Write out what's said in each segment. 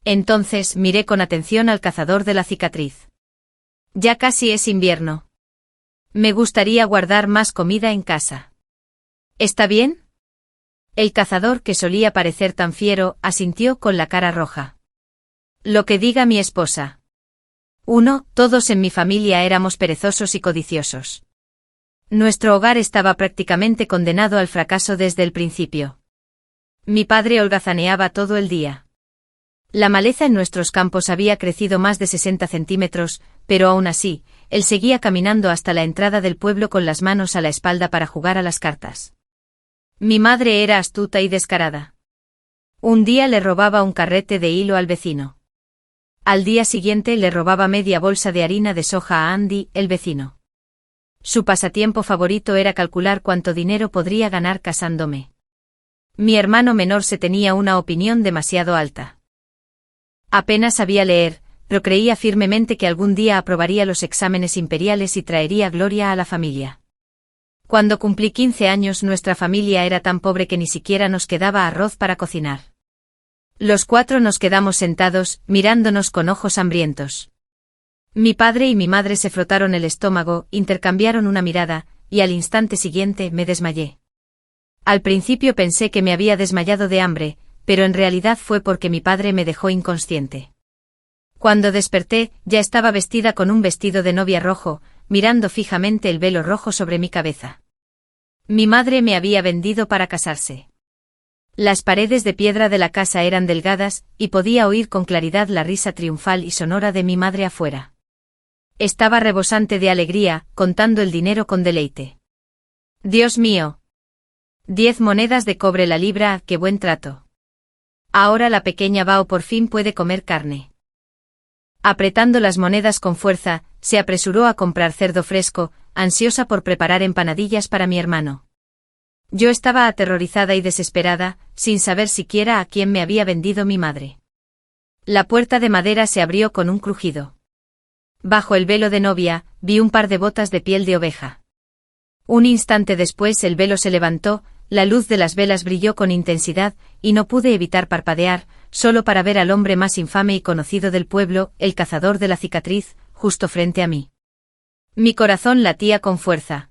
Entonces miré con atención al cazador de la cicatriz. Ya casi es invierno. Me gustaría guardar más comida en casa. ¿Está bien? El cazador, que solía parecer tan fiero, asintió con la cara roja. Lo que diga mi esposa. Todos en mi familia éramos perezosos y codiciosos. Nuestro hogar estaba prácticamente condenado al fracaso desde el principio. Mi padre holgazaneaba todo el día. La maleza en nuestros campos había crecido más de 60 centímetros, pero aún así, él seguía caminando hasta la entrada del pueblo con las manos a la espalda para jugar a las cartas. Mi madre era astuta y descarada. Un día le robaba un carrete de hilo al vecino. Al día siguiente le robaba media bolsa de harina de soja a Andy, el vecino. Su pasatiempo favorito era calcular cuánto dinero podría ganar casándome. Mi hermano menor se tenía una opinión demasiado alta. Apenas sabía leer, pero creía firmemente que algún día aprobaría los exámenes imperiales y traería gloria a la familia. Cuando cumplí 15 años, nuestra familia era tan pobre que ni siquiera nos quedaba arroz para cocinar. Los 4 nos quedamos sentados, mirándonos con ojos hambrientos. Mi padre y mi madre se frotaron el estómago, intercambiaron una mirada, y al instante siguiente me desmayé. Al principio pensé que me había desmayado de hambre, pero en realidad fue porque mi padre me dejó inconsciente. Cuando desperté, ya estaba vestida con un vestido de novia rojo, mirando fijamente el velo rojo sobre mi cabeza. Mi madre me había vendido para casarse. Las paredes de piedra de la casa eran delgadas, y podía oír con claridad la risa triunfal y sonora de mi madre afuera. Estaba rebosante de alegría, contando el dinero con deleite. Dios mío. 10 monedas de cobre la libra, qué buen trato. Ahora la pequeña Bao por fin puede comer carne. Apretando las monedas con fuerza, se apresuró a comprar cerdo fresco, ansiosa por preparar empanadillas para mi hermano. Yo estaba aterrorizada y desesperada, sin saber siquiera a quién me había vendido mi madre. La puerta de madera se abrió con un crujido. Bajo el velo de novia, vi un par de botas de piel de oveja. Un instante después el velo se levantó, la luz de las velas brilló con intensidad, y no pude evitar parpadear, solo para ver al hombre más infame y conocido del pueblo, el cazador de la cicatriz, justo frente a mí. Mi corazón latía con fuerza.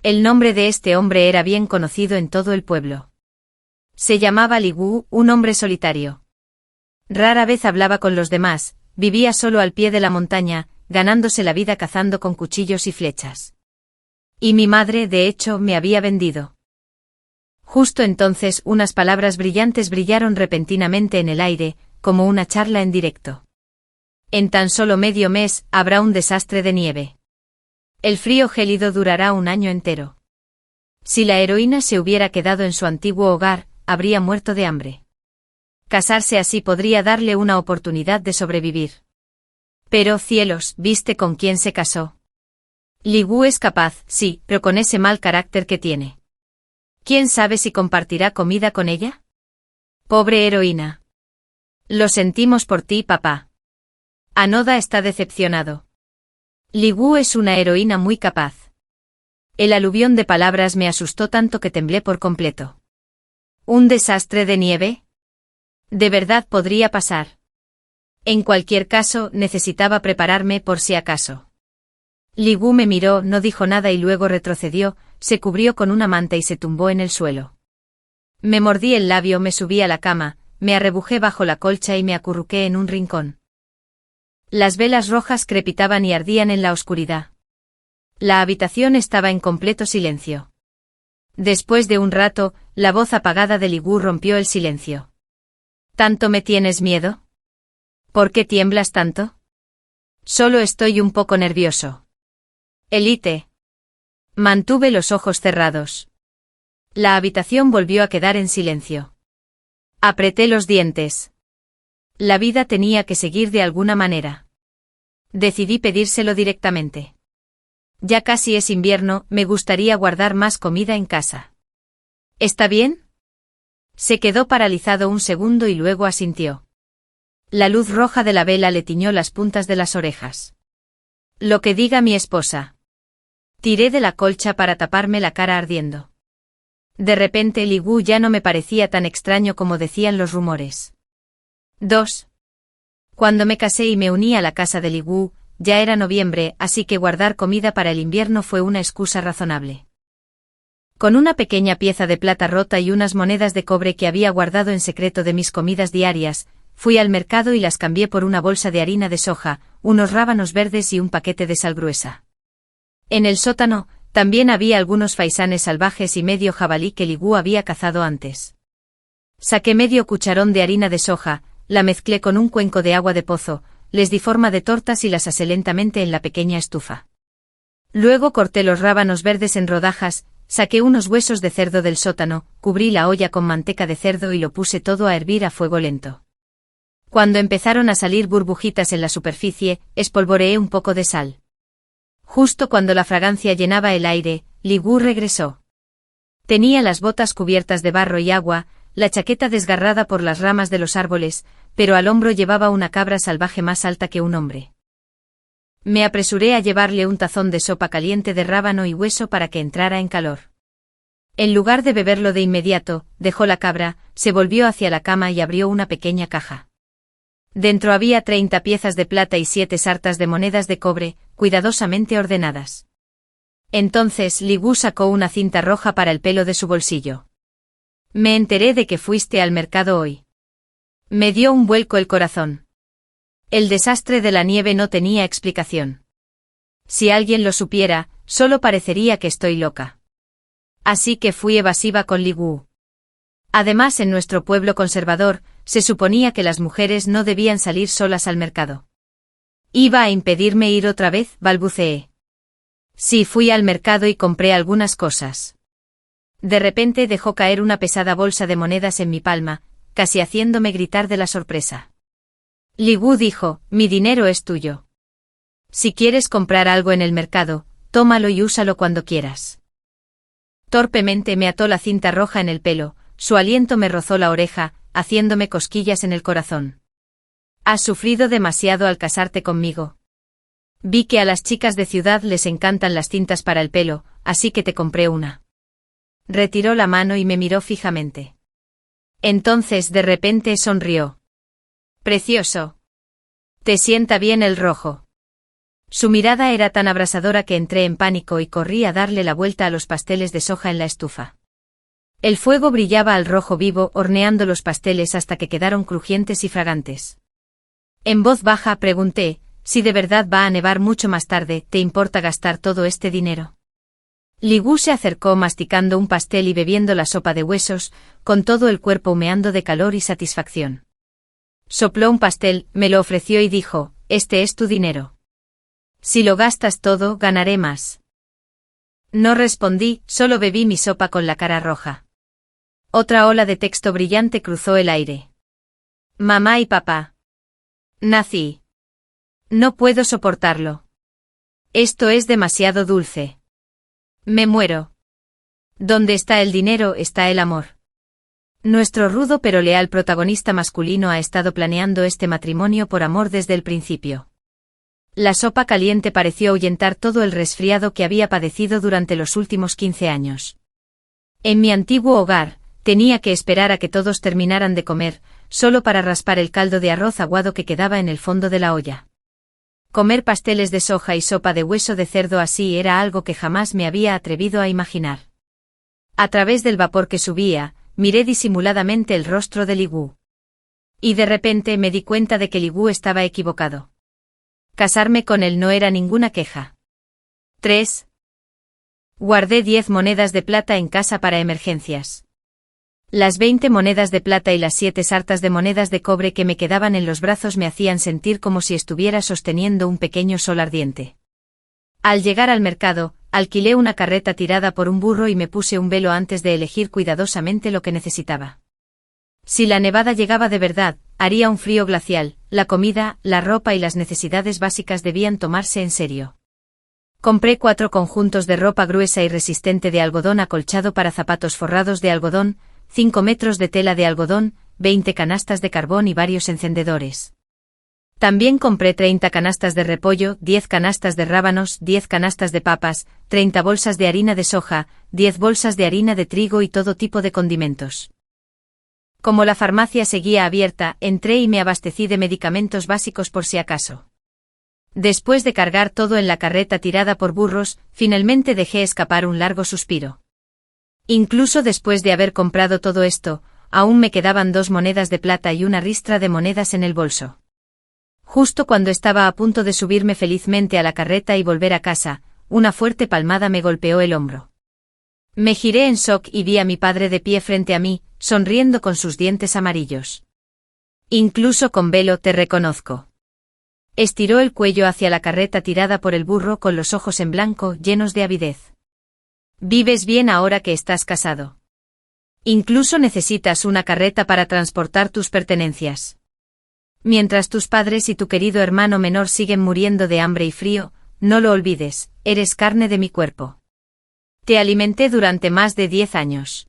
El nombre de este hombre era bien conocido en todo el pueblo. Se llamaba Li Wu, un hombre solitario. Rara vez hablaba con los demás, vivía solo al pie de la montaña, ganándose la vida cazando con cuchillos y flechas. Y mi madre, de hecho, me había vendido. Justo entonces unas palabras brillantes brillaron repentinamente en el aire, como una charla en directo. En tan solo medio mes, habrá un desastre de nieve. El frío gélido durará un año entero. Si la heroína se hubiera quedado en su antiguo hogar, habría muerto de hambre. Casarse así podría darle una oportunidad de sobrevivir. Pero, cielos, ¿viste con quién se casó? Li Wu es capaz, sí, pero con ese mal carácter que tiene. ¿Quién sabe si compartirá comida con ella? Pobre heroína. Lo sentimos por ti, papá. Anoda está decepcionado. Li Wu es una heroína muy capaz. El aluvión de palabras me asustó tanto que temblé por completo. ¿Un desastre de nieve? ¿De verdad podría pasar? En cualquier caso, necesitaba prepararme por si acaso. Li Wu me miró, no dijo nada y luego retrocedió, se cubrió con una manta y se tumbó en el suelo. Me mordí el labio, me subí a la cama, me arrebujé bajo la colcha y me acurruqué en un rincón. Las velas rojas crepitaban y ardían en la oscuridad. La habitación estaba en completo silencio. Después de un rato, la voz apagada de Li Wu rompió el silencio. ¿Tanto me tienes miedo? ¿Por qué tiemblas tanto? Solo estoy un poco nervioso. Elite. Mantuve los ojos cerrados. La habitación volvió a quedar en silencio. Apreté los dientes. La vida tenía que seguir de alguna manera. Decidí pedírselo directamente. Ya casi es invierno, me gustaría guardar más comida en casa. ¿Está bien? Se quedó paralizado un segundo y luego asintió. La luz roja de la vela le tiñó las puntas de las orejas. Lo que diga mi esposa. Tiré de la colcha para taparme la cara ardiendo. De repente Li Wu ya no me parecía tan extraño como decían los rumores. 2. Cuando me casé y me uní a la casa de Li Wu, ya era noviembre, así que guardar comida para el invierno fue una excusa razonable. Con una pequeña pieza de plata rota y unas monedas de cobre que había guardado en secreto de mis comidas diarias, fui al mercado y las cambié por una bolsa de harina de soja, unos rábanos verdes y un paquete de sal gruesa. En el sótano, también había algunos faisanes salvajes y medio jabalí que Li Wu había cazado antes. Saqué medio cucharón de harina de soja, la mezclé con un cuenco de agua de pozo, les di forma de tortas y las asé lentamente en la pequeña estufa. Luego corté los rábanos verdes en rodajas, saqué unos huesos de cerdo del sótano, cubrí la olla con manteca de cerdo y lo puse todo a hervir a fuego lento. Cuando empezaron a salir burbujitas en la superficie, espolvoreé un poco de sal. Justo cuando la fragancia llenaba el aire, Li Wu regresó. Tenía las botas cubiertas de barro y agua, la chaqueta desgarrada por las ramas de los árboles, pero al hombro llevaba una cabra salvaje más alta que un hombre. Me apresuré a llevarle un tazón de sopa caliente de rábano y hueso para que entrara en calor. En lugar de beberlo de inmediato, dejó la cabra, se volvió hacia la cama y abrió una pequeña caja. Dentro había 30 piezas de plata y 7 sartas de monedas de cobre, cuidadosamente ordenadas. Entonces Li Wu sacó una cinta roja para el pelo de su bolsillo. Me enteré de que fuiste al mercado hoy. Me dio un vuelco el corazón. El desastre de la nieve no tenía explicación. Si alguien lo supiera, solo parecería que estoy loca. Así que fui evasiva con Li Wu. Además, en nuestro pueblo conservador, se suponía que las mujeres no debían salir solas al mercado. ¿Iba a impedirme ir otra vez?, balbuceé. Sí, fui al mercado y compré algunas cosas. De repente dejó caer una pesada bolsa de monedas en mi palma, casi haciéndome gritar de la sorpresa. Li Wu dijo, mi dinero es tuyo. Si quieres comprar algo en el mercado, tómalo y úsalo cuando quieras. Torpemente me ató la cinta roja en el pelo, su aliento me rozó la oreja, haciéndome cosquillas en el corazón. ¿Has sufrido demasiado al casarte conmigo? Vi que a las chicas de ciudad les encantan las cintas para el pelo, así que te compré una. Retiró la mano y me miró fijamente. Entonces de repente sonrió. Precioso. ¿Te sienta bien el rojo? Su mirada era tan abrasadora que entré en pánico y corrí a darle la vuelta a los pasteles de soja en la estufa. El fuego brillaba al rojo vivo, horneando los pasteles hasta que quedaron crujientes y fragantes. En voz baja pregunté, si de verdad va a nevar mucho más tarde, ¿te importa gastar todo este dinero? Li Wu se acercó masticando un pastel y bebiendo la sopa de huesos, con todo el cuerpo humeando de calor y satisfacción. Sopló un pastel, me lo ofreció y dijo, este es tu dinero. Si lo gastas todo, ganaré más. No respondí, solo bebí mi sopa con la cara roja. Otra ola de texto brillante cruzó el aire. Mamá y papá. Nací. No puedo soportarlo. Esto es demasiado dulce. Me muero. Donde está el dinero está el amor. Nuestro rudo pero leal protagonista masculino ha estado planeando este matrimonio por amor desde el principio. La sopa caliente pareció ahuyentar todo el resfriado que había padecido durante los últimos 15 años. En mi antiguo hogar, tenía que esperar a que todos terminaran de comer, solo para raspar el caldo de arroz aguado que quedaba en el fondo de la olla. Comer pasteles de soja y sopa de hueso de cerdo así era algo que jamás me había atrevido a imaginar. A través del vapor que subía, miré disimuladamente el rostro de Li Wu. Y de repente me di cuenta de que Li Wu estaba equivocado. Casarme con él no era ninguna queja. 3. Guardé 10 monedas de plata en casa para emergencias. Las 20 monedas de plata y las 7 sartas de monedas de cobre que me quedaban en los brazos me hacían sentir como si estuviera sosteniendo un pequeño sol ardiente. Al llegar al mercado, alquilé una carreta tirada por un burro y me puse un velo antes de elegir cuidadosamente lo que necesitaba. Si la nevada llegaba de verdad, haría un frío glacial, la comida, la ropa y las necesidades básicas debían tomarse en serio. Compré 4 conjuntos de ropa gruesa y resistente de algodón acolchado para zapatos forrados de algodón, 5 metros de tela de algodón, 20 canastas de carbón y varios encendedores. También compré 30 canastas de repollo, 10 canastas de rábanos, 10 canastas de papas, 30 bolsas de harina de soja, 10 bolsas de harina de trigo y todo tipo de condimentos. Como la farmacia seguía abierta, entré y me abastecí de medicamentos básicos por si acaso. Después de cargar todo en la carreta tirada por burros, finalmente dejé escapar un largo suspiro. Incluso después de haber comprado todo esto, aún me quedaban 2 monedas de plata y una ristra de monedas en el bolso. Justo cuando estaba a punto de subirme felizmente a la carreta y volver a casa, una fuerte palmada me golpeó el hombro. Me giré en shock y vi a mi padre de pie frente a mí, sonriendo con sus dientes amarillos. Incluso con velo te reconozco. Estiró el cuello hacia la carreta tirada por el burro con los ojos en blanco, llenos de avidez. ¿Vives bien ahora que estás casado? Incluso necesitas una carreta para transportar tus pertenencias. Mientras tus padres y tu querido hermano menor siguen muriendo de hambre y frío, no lo olvides, eres carne de mi cuerpo. Te alimenté durante más de 10 años.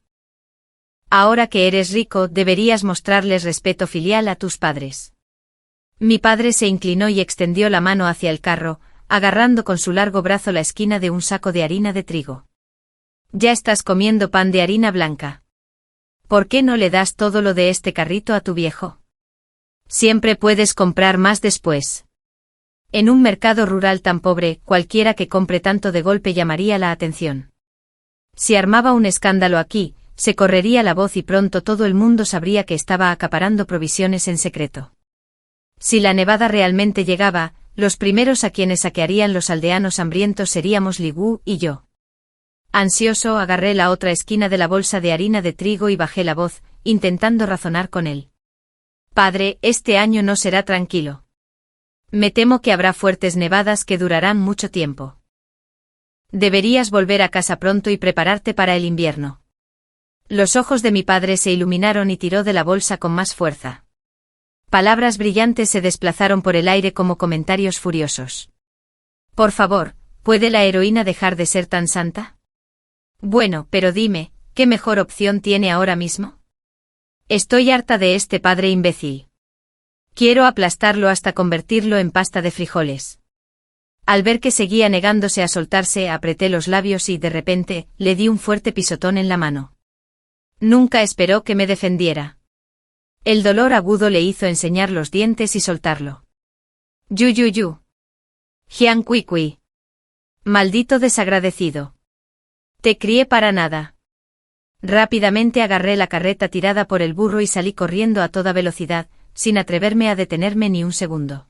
Ahora que eres rico, deberías mostrarles respeto filial a tus padres. Mi padre se inclinó y extendió la mano hacia el carro, agarrando con su largo brazo la esquina de un saco de harina de trigo. Ya estás comiendo pan de harina blanca. ¿Por qué no le das todo lo de este carrito a tu viejo? Siempre puedes comprar más después. En un mercado rural tan pobre, cualquiera que compre tanto de golpe llamaría la atención. Si armaba un escándalo aquí, se correría la voz y pronto todo el mundo sabría que estaba acaparando provisiones en secreto. Si la nevada realmente llegaba, los primeros a quienes saquearían los aldeanos hambrientos seríamos Li Wu y yo. Ansioso, agarré la otra esquina de la bolsa de harina de trigo y bajé la voz, intentando razonar con él. Padre, este año no será tranquilo. Me temo que habrá fuertes nevadas que durarán mucho tiempo. Deberías volver a casa pronto y prepararte para el invierno. Los ojos de mi padre se iluminaron y tiró de la bolsa con más fuerza. Palabras brillantes se desplazaron por el aire como comentarios furiosos. Por favor, ¿puede la heroína dejar de ser tan santa? Bueno, pero dime, ¿qué mejor opción tiene ahora mismo? Estoy harta de este padre imbécil. Quiero aplastarlo hasta convertirlo en pasta de frijoles. Al ver que seguía negándose a soltarse, apreté los labios y, de repente, le di un fuerte pisotón en la mano. Nunca esperó que me defendiera. El dolor agudo le hizo enseñar los dientes y soltarlo. Yu. Jian Kui. Maldito desagradecido. Te crié para nada. Rápidamente agarré la carreta tirada por el burro y salí corriendo a toda velocidad, sin atreverme a detenerme ni un segundo.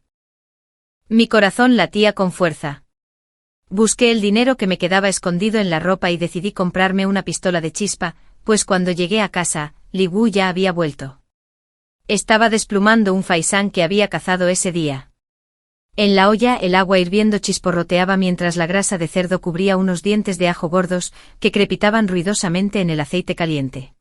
Mi corazón latía con fuerza. Busqué el dinero que me quedaba escondido en la ropa y decidí comprarme una pistola de chispa, pues cuando llegué a casa, Li Wu ya había vuelto. Estaba desplumando un faisán que había cazado ese día. En la olla el agua hirviendo chisporroteaba mientras la grasa de cerdo cubría unos dientes de ajo gordos que crepitaban ruidosamente en el aceite caliente.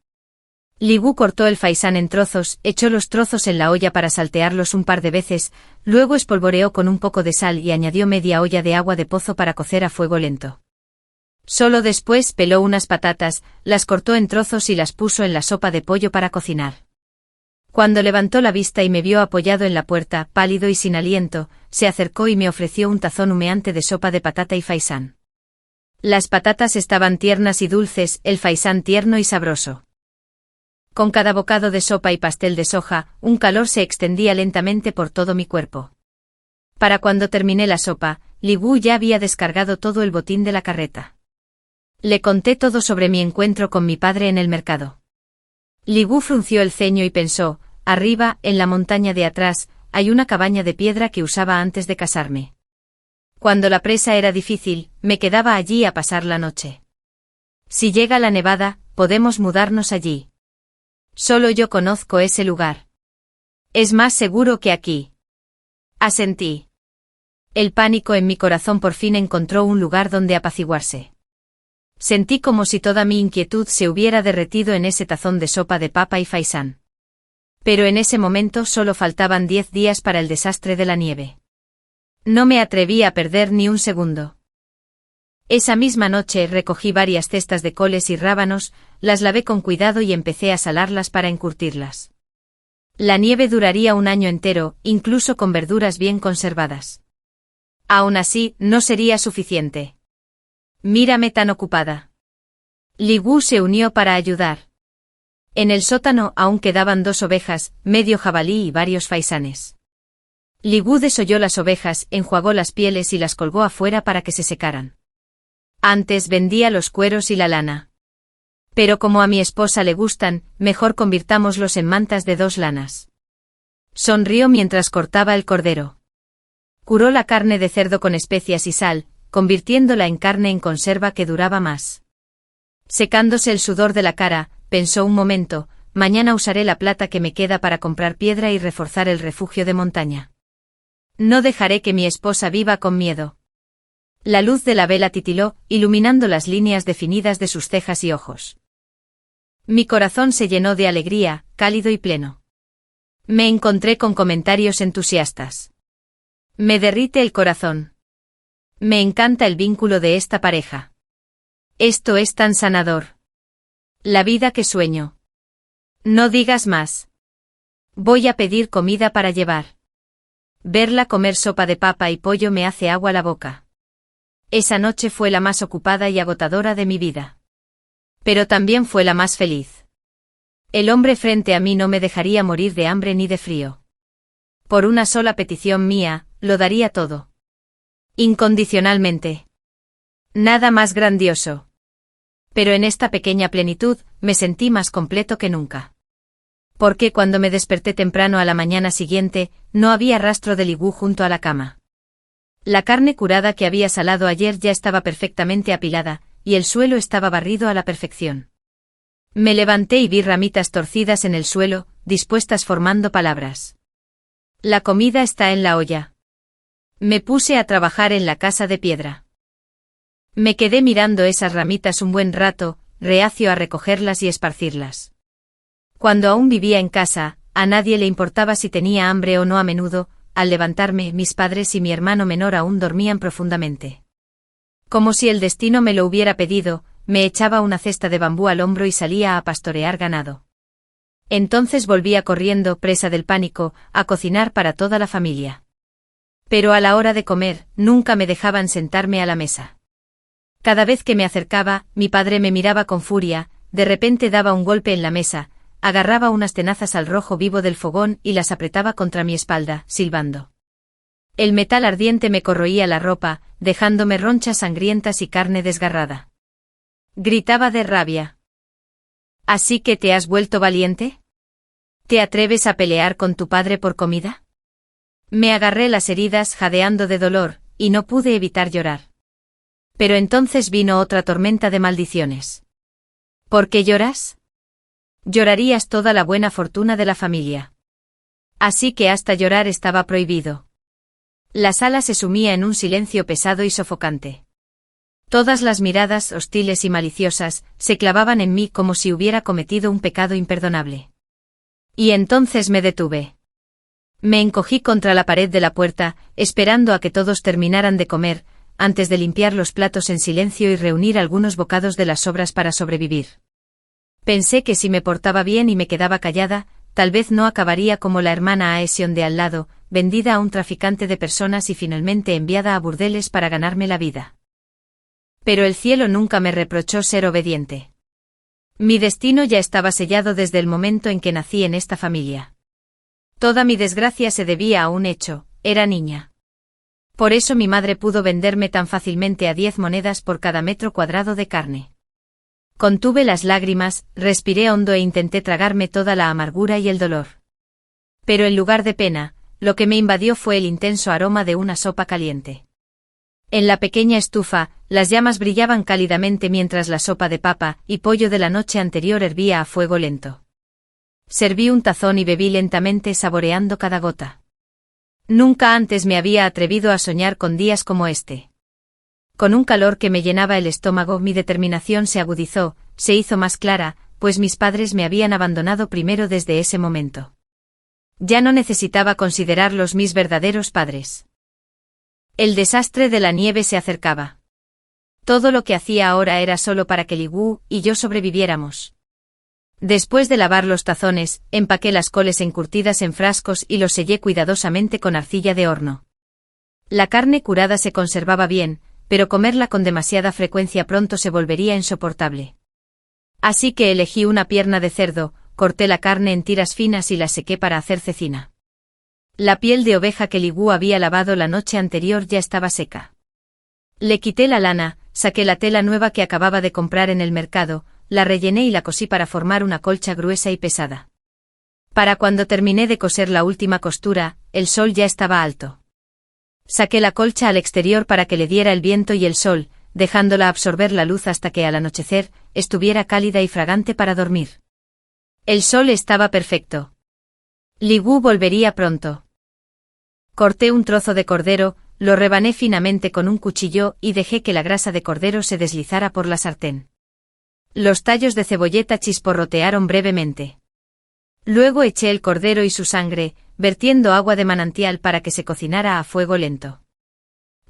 Li Wu cortó el faisán en trozos, echó los trozos en la olla para saltearlos un par de veces, luego espolvoreó con un poco de sal y añadió media olla de agua de pozo para cocer a fuego lento. Solo después peló unas patatas, las cortó en trozos y las puso en la sopa de pollo para cocinar. Cuando levantó la vista y me vio apoyado en la puerta, pálido y sin aliento, se acercó y me ofreció un tazón humeante de sopa de patata y faisán. Las patatas estaban tiernas y dulces, el faisán tierno y sabroso. Con cada bocado de sopa y pastel de soja, un calor se extendía lentamente por todo mi cuerpo. Para cuando terminé la sopa, Li Wu ya había descargado todo el botín de la carreta. Le conté todo sobre mi encuentro con mi padre en el mercado. Li Wu frunció el ceño y pensó, arriba, en la montaña de atrás, hay una cabaña de piedra que usaba antes de casarme. Cuando la presa era difícil, me quedaba allí a pasar la noche. Si llega la nevada, podemos mudarnos allí. Solo yo conozco ese lugar. Es más seguro que aquí. Asentí. El pánico en mi corazón por fin encontró un lugar donde apaciguarse. Sentí como si toda mi inquietud se hubiera derretido en ese tazón de sopa de papa y faisán. Pero en ese momento solo faltaban 10 días para el desastre de la nieve. No me atreví a perder ni un segundo. Esa misma noche recogí varias cestas de coles y rábanos, las lavé con cuidado y empecé a salarlas para encurtirlas. La nieve duraría un año entero, incluso con verduras bien conservadas. Aún así, no sería suficiente. Mírame tan ocupada. Li Wu se unió para ayudar. En el sótano aún quedaban 2 ovejas, medio jabalí y varios faisanes. Li Gu desolló las ovejas, enjuagó las pieles y las colgó afuera para que se secaran. Antes vendía los cueros y la lana. Pero como a mi esposa le gustan, mejor convirtámoslos en mantas de 2 lanas. Sonrió mientras cortaba el cordero. Curó la carne de cerdo con especias y sal, convirtiéndola en carne en conserva que duraba más. Secándose el sudor de la cara, pensó un momento, mañana usaré la plata que me queda para comprar piedra y reforzar el refugio de montaña. No dejaré que mi esposa viva con miedo. La luz de la vela titiló, iluminando las líneas definidas de sus cejas y ojos. Mi corazón se llenó de alegría, cálido y pleno. Me encontré con comentarios entusiastas. Me derrite el corazón. Me encanta el vínculo de esta pareja. Esto es tan sanador. La vida que sueño. No digas más. Voy a pedir comida para llevar. Verla comer sopa de papa y pollo me hace agua la boca. Esa noche fue la más ocupada y agotadora de mi vida. Pero también fue la más feliz. El hombre frente a mí no me dejaría morir de hambre ni de frío. Por una sola petición mía, lo daría todo. Incondicionalmente. Nada más grandioso. Pero en esta pequeña plenitud, me sentí más completo que nunca. Porque cuando me desperté temprano a la mañana siguiente, no había rastro de Li Gu junto a la cama. La carne curada que había salado ayer ya estaba perfectamente apilada, y el suelo estaba barrido a la perfección. Me levanté y vi ramitas torcidas en el suelo, dispuestas formando palabras. La comida está en la olla. Me puse a trabajar en la casa de piedra. Me quedé mirando esas ramitas un buen rato, reacio a recogerlas y esparcirlas. Cuando aún vivía en casa, a nadie le importaba si tenía hambre o no. A menudo, al levantarme, mis padres y mi hermano menor aún dormían profundamente. Como si el destino me lo hubiera pedido, me echaba una cesta de bambú al hombro y salía a pastorear ganado. Entonces volvía corriendo, presa del pánico, a cocinar para toda la familia. Pero a la hora de comer, nunca me dejaban sentarme a la mesa. Cada vez que me acercaba, mi padre me miraba con furia, de repente daba un golpe en la mesa, agarraba unas tenazas al rojo vivo del fogón y las apretaba contra mi espalda, silbando. El metal ardiente me corroía la ropa, dejándome ronchas sangrientas y carne desgarrada. Gritaba de rabia. ¿Así que te has vuelto valiente? ¿Te atreves a pelear con tu padre por comida? Me agarré las heridas jadeando de dolor, y no pude evitar llorar. Pero entonces vino otra tormenta de maldiciones. ¿Por qué lloras? Llorarías toda la buena fortuna de la familia. Así que hasta llorar estaba prohibido. La sala se sumía en un silencio pesado y sofocante. Todas las miradas hostiles y maliciosas se clavaban en mí como si hubiera cometido un pecado imperdonable. Y entonces me detuve. Me encogí contra la pared de la puerta, esperando a que todos terminaran de comer, antes de limpiar los platos en silencio y reunir algunos bocados de las sobras para sobrevivir. Pensé que si me portaba bien y me quedaba callada, tal vez no acabaría como la hermana Aesion de al lado, vendida a un traficante de personas y finalmente enviada a burdeles para ganarme la vida. Pero el cielo nunca me reprochó ser obediente. Mi destino ya estaba sellado desde el momento en que nací en esta familia. Toda mi desgracia se debía a un hecho: era niña. Por eso mi madre pudo venderme tan fácilmente a 10 monedas por cada metro cuadrado de carne. Contuve las lágrimas, respiré hondo e intenté tragarme toda la amargura y el dolor. Pero en lugar de pena, lo que me invadió fue el intenso aroma de una sopa caliente. En la pequeña estufa, las llamas brillaban cálidamente mientras la sopa de papa y pollo de la noche anterior hervía a fuego lento. Serví un tazón y bebí lentamente, saboreando cada gota. Nunca antes me había atrevido a soñar con días como este. Con un calor que me llenaba el estómago, mi determinación se agudizó, se hizo más clara, pues mis padres me habían abandonado primero desde ese momento. Ya no necesitaba considerarlos mis verdaderos padres. El desastre de la nieve se acercaba. Todo lo que hacía ahora era solo para que Li Gu y yo sobreviviéramos. Después de lavar los tazones, empaqué las coles encurtidas en frascos y los sellé cuidadosamente con arcilla de horno. La carne curada se conservaba bien, pero comerla con demasiada frecuencia pronto se volvería insoportable. Así que elegí una pierna de cerdo, corté la carne en tiras finas y la sequé para hacer cecina. La piel de oveja que Li Gu había lavado la noche anterior ya estaba seca. Le quité la lana, saqué la tela nueva que acababa de comprar en el mercado, la rellené y la cosí para formar una colcha gruesa y pesada. Para cuando terminé de coser la última costura, el sol ya estaba alto. Saqué la colcha al exterior para que le diera el viento y el sol, dejándola absorber la luz hasta que al anochecer, estuviera cálida y fragante para dormir. El sol estaba perfecto. Li Gu volvería pronto. Corté un trozo de cordero, lo rebané finamente con un cuchillo y dejé que la grasa de cordero se deslizara por la sartén. Los tallos de cebolleta chisporrotearon brevemente. Luego eché el cordero y su sangre, vertiendo agua de manantial para que se cocinara a fuego lento.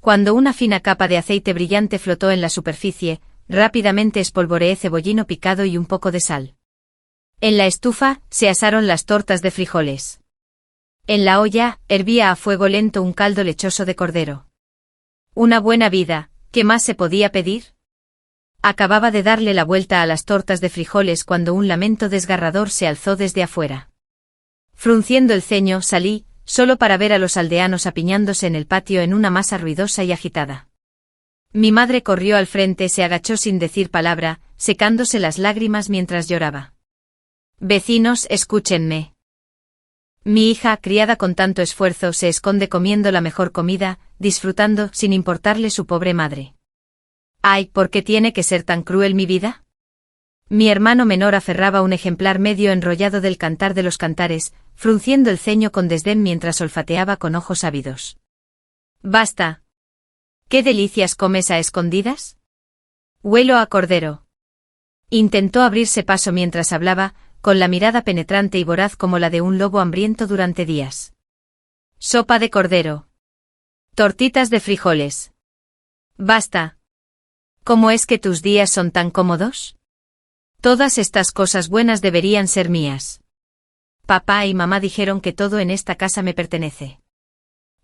Cuando una fina capa de aceite brillante flotó en la superficie, rápidamente espolvoreé cebollino picado y un poco de sal. En la estufa, se asaron las tortas de frijoles. En la olla, hervía a fuego lento un caldo lechoso de cordero. Una buena vida, ¿qué más se podía pedir? Acababa de darle la vuelta a las tortas de frijoles cuando un lamento desgarrador se alzó desde afuera. Frunciendo el ceño, salí, solo para ver a los aldeanos apiñándose en el patio en una masa ruidosa y agitada. Mi madre corrió al frente, se agachó sin decir palabra, secándose las lágrimas mientras lloraba. Vecinos, escúchenme. Mi hija, criada con tanto esfuerzo, se esconde comiendo la mejor comida, disfrutando sin importarle su pobre madre. Ay, ¿por qué tiene que ser tan cruel mi vida? Mi hermano menor aferraba un ejemplar medio enrollado del Cantar de los Cantares, frunciendo el ceño con desdén mientras olfateaba con ojos ávidos. Basta. ¿Qué delicias comes a escondidas? Huelo a cordero. Intentó abrirse paso mientras hablaba, con la mirada penetrante y voraz como la de un lobo hambriento durante días. Sopa de cordero. Tortitas de frijoles. Basta. ¿Cómo es que tus días son tan cómodos? Todas estas cosas buenas deberían ser mías. Papá y mamá dijeron que todo en esta casa me pertenece.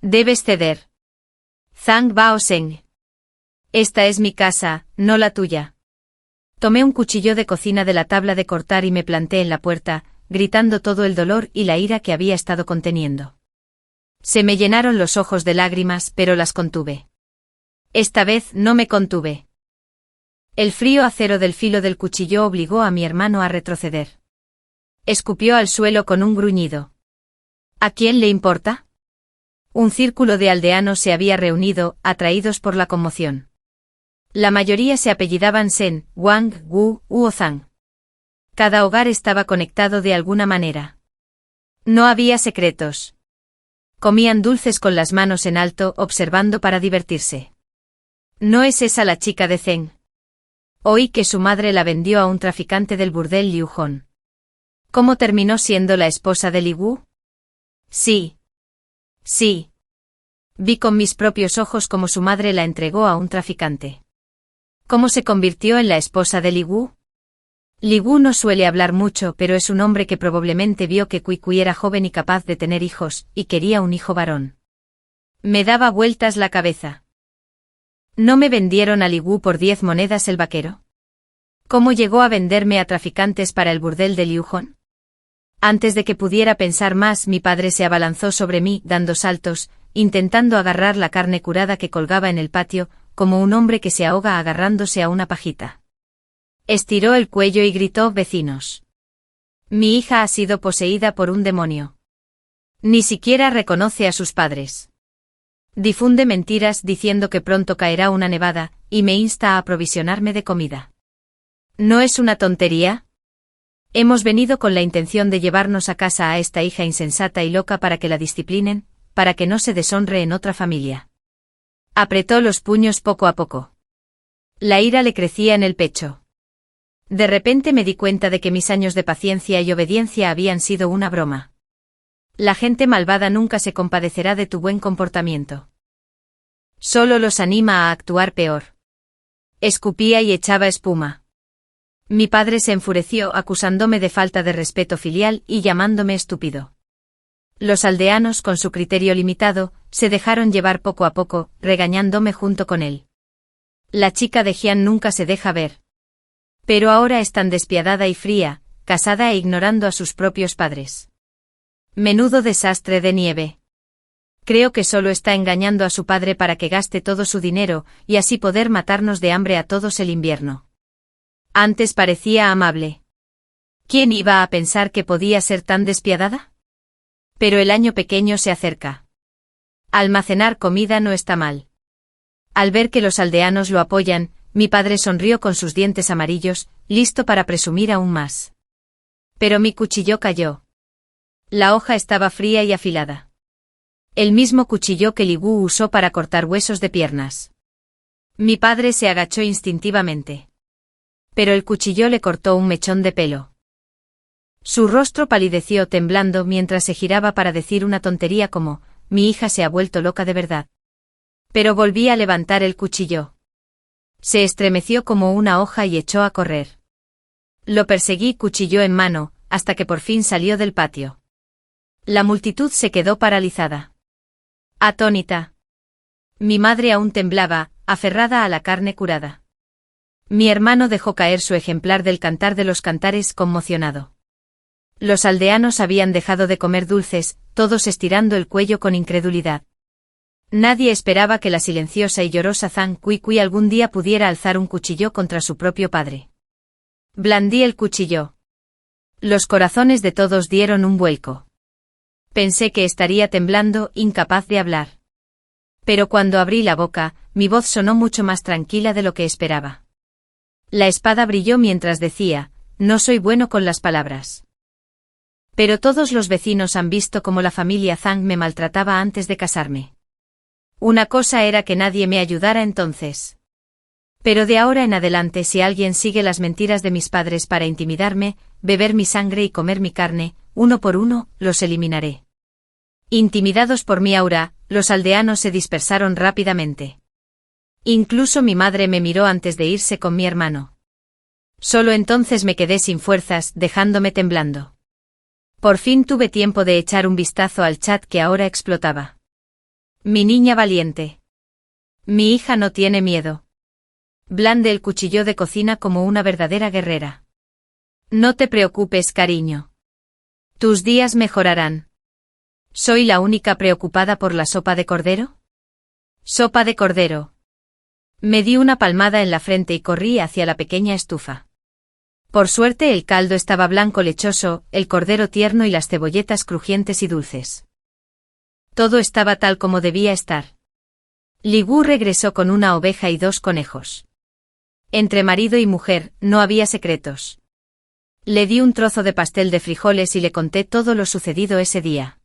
Debes ceder. Zhang Baoseng. Esta es mi casa, no la tuya. Tomé un cuchillo de cocina de la tabla de cortar y me planté en la puerta, gritando todo el dolor y la ira que había estado conteniendo. Se me llenaron los ojos de lágrimas, pero las contuve. Esta vez no me contuve. El frío acero del filo del cuchillo obligó a mi hermano a retroceder. Escupió al suelo con un gruñido. ¿A quién le importa? Un círculo de aldeanos se había reunido, atraídos por la conmoción. La mayoría se apellidaban Sen, Wang, Wu o Zhang. Cada hogar estaba conectado de alguna manera. No había secretos. Comían dulces con las manos en alto, observando para divertirse. ¿No es esa la chica de Zheng? Oí que su madre la vendió a un traficante del burdel Liu Hong. ¿Cómo terminó siendo la esposa de Li Gu? Sí. Sí. Vi con mis propios ojos cómo su madre la entregó a un traficante. ¿Cómo se convirtió en la esposa de Li Gu? Li Gu no suele hablar mucho, pero es un hombre que probablemente vio que Kui Kui era joven y capaz de tener hijos, y quería un hijo varón. Me daba vueltas la cabeza. ¿No me vendieron a Li Gu por 10 monedas el vaquero? ¿Cómo llegó a venderme a traficantes para el burdel de Liu Hong? Antes de que pudiera pensar más, mi padre se abalanzó sobre mí, dando saltos, intentando agarrar la carne curada que colgaba en el patio, como un hombre que se ahoga agarrándose a una pajita. Estiró el cuello y gritó: «Vecinos. Mi hija ha sido poseída por un demonio. Ni siquiera reconoce a sus padres. Difunde mentiras diciendo que pronto caerá una nevada, y me insta a aprovisionarme de comida. ¿No es una tontería? Hemos venido con la intención de llevarnos a casa a esta hija insensata y loca para que la disciplinen, para que no se deshonre en otra familia». Apretó los puños poco a poco. La ira le crecía en el pecho. De repente me di cuenta de que mis años de paciencia y obediencia habían sido una broma. La gente malvada nunca se compadecerá de tu buen comportamiento. Solo los anima a actuar peor. Escupía y echaba espuma. Mi padre se enfureció acusándome de falta de respeto filial y llamándome estúpido. Los aldeanos, con su criterio limitado, se dejaron llevar poco a poco, regañándome junto con él. La chica de Jian nunca se deja ver. Pero ahora es tan despiadada y fría, casada e ignorando a sus propios padres. Menudo desastre de nieve. Creo que solo está engañando a su padre para que gaste todo su dinero, y así poder matarnos de hambre a todos el invierno. Antes parecía amable. ¿Quién iba a pensar que podía ser tan despiadada? Pero el año pequeño se acerca. Almacenar comida no está mal. Al ver que los aldeanos lo apoyan, mi padre sonrió con sus dientes amarillos, listo para presumir aún más. Pero mi cuchillo cayó. La hoja estaba fría y afilada. El mismo cuchillo que Li Gu usó para cortar huesos de piernas. Mi padre se agachó instintivamente. Pero el cuchillo le cortó un mechón de pelo. Su rostro palideció temblando mientras se giraba para decir una tontería como, mi hija se ha vuelto loca de verdad. Pero volví a levantar el cuchillo. Se estremeció como una hoja y echó a correr. Lo perseguí cuchillo en mano, hasta que por fin salió del patio. La multitud se quedó paralizada. Atónita. Mi madre aún temblaba, aferrada a la carne curada. Mi hermano dejó caer su ejemplar del Cantar de los Cantares conmocionado. Los aldeanos habían dejado de comer dulces, todos estirando el cuello con incredulidad. Nadie esperaba que la silenciosa y llorosa Zhang Kui algún día pudiera alzar un cuchillo contra su propio padre. Blandí el cuchillo. Los corazones de todos dieron un vuelco. Pensé que estaría temblando, incapaz de hablar. Pero cuando abrí la boca, mi voz sonó mucho más tranquila de lo que esperaba. La espada brilló mientras decía, no soy bueno con las palabras. Pero todos los vecinos han visto cómo la familia Zhang me maltrataba antes de casarme. Una cosa era que nadie me ayudara entonces. Pero de ahora en adelante si alguien sigue las mentiras de mis padres para intimidarme, beber mi sangre y comer mi carne, uno por uno, los eliminaré. Intimidados por mi aura, los aldeanos se dispersaron rápidamente. Incluso mi madre me miró antes de irse con mi hermano. Solo entonces me quedé sin fuerzas, dejándome temblando. Por fin tuve tiempo de echar un vistazo al chat que ahora explotaba. Mi niña valiente. Mi hija no tiene miedo. Blande el cuchillo de cocina como una verdadera guerrera. No te preocupes, cariño. Tus días mejorarán. ¿Soy la única preocupada por la sopa de cordero? Sopa de cordero. Me di una palmada en la frente y corrí hacia la pequeña estufa. Por suerte el caldo estaba blanco lechoso, el cordero tierno y las cebolletas crujientes y dulces. Todo estaba tal como debía estar. Li Gu regresó con una oveja y 2 conejos. Entre marido y mujer, no había secretos. Le di un trozo de pastel de frijoles y le conté todo lo sucedido ese día.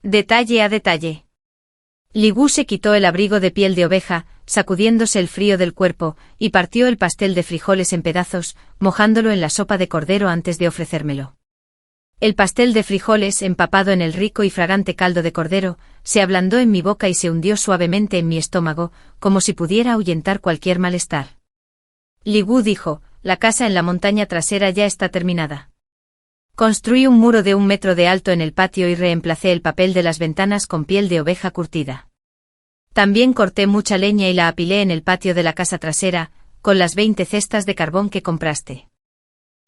Detalle a detalle. Li Gu se quitó el abrigo de piel de oveja, sacudiéndose el frío del cuerpo, y partió el pastel de frijoles en pedazos, mojándolo en la sopa de cordero antes de ofrecérmelo. El pastel de frijoles, empapado en el rico y fragante caldo de cordero, se ablandó en mi boca y se hundió suavemente en mi estómago, como si pudiera ahuyentar cualquier malestar. Li Gu dijo, la casa en la montaña trasera ya está terminada. Construí un muro de 1 metro de alto en el patio y reemplacé el papel de las ventanas con piel de oveja curtida. También corté mucha leña y la apilé en el patio de la casa trasera, con las 20 cestas de carbón que compraste.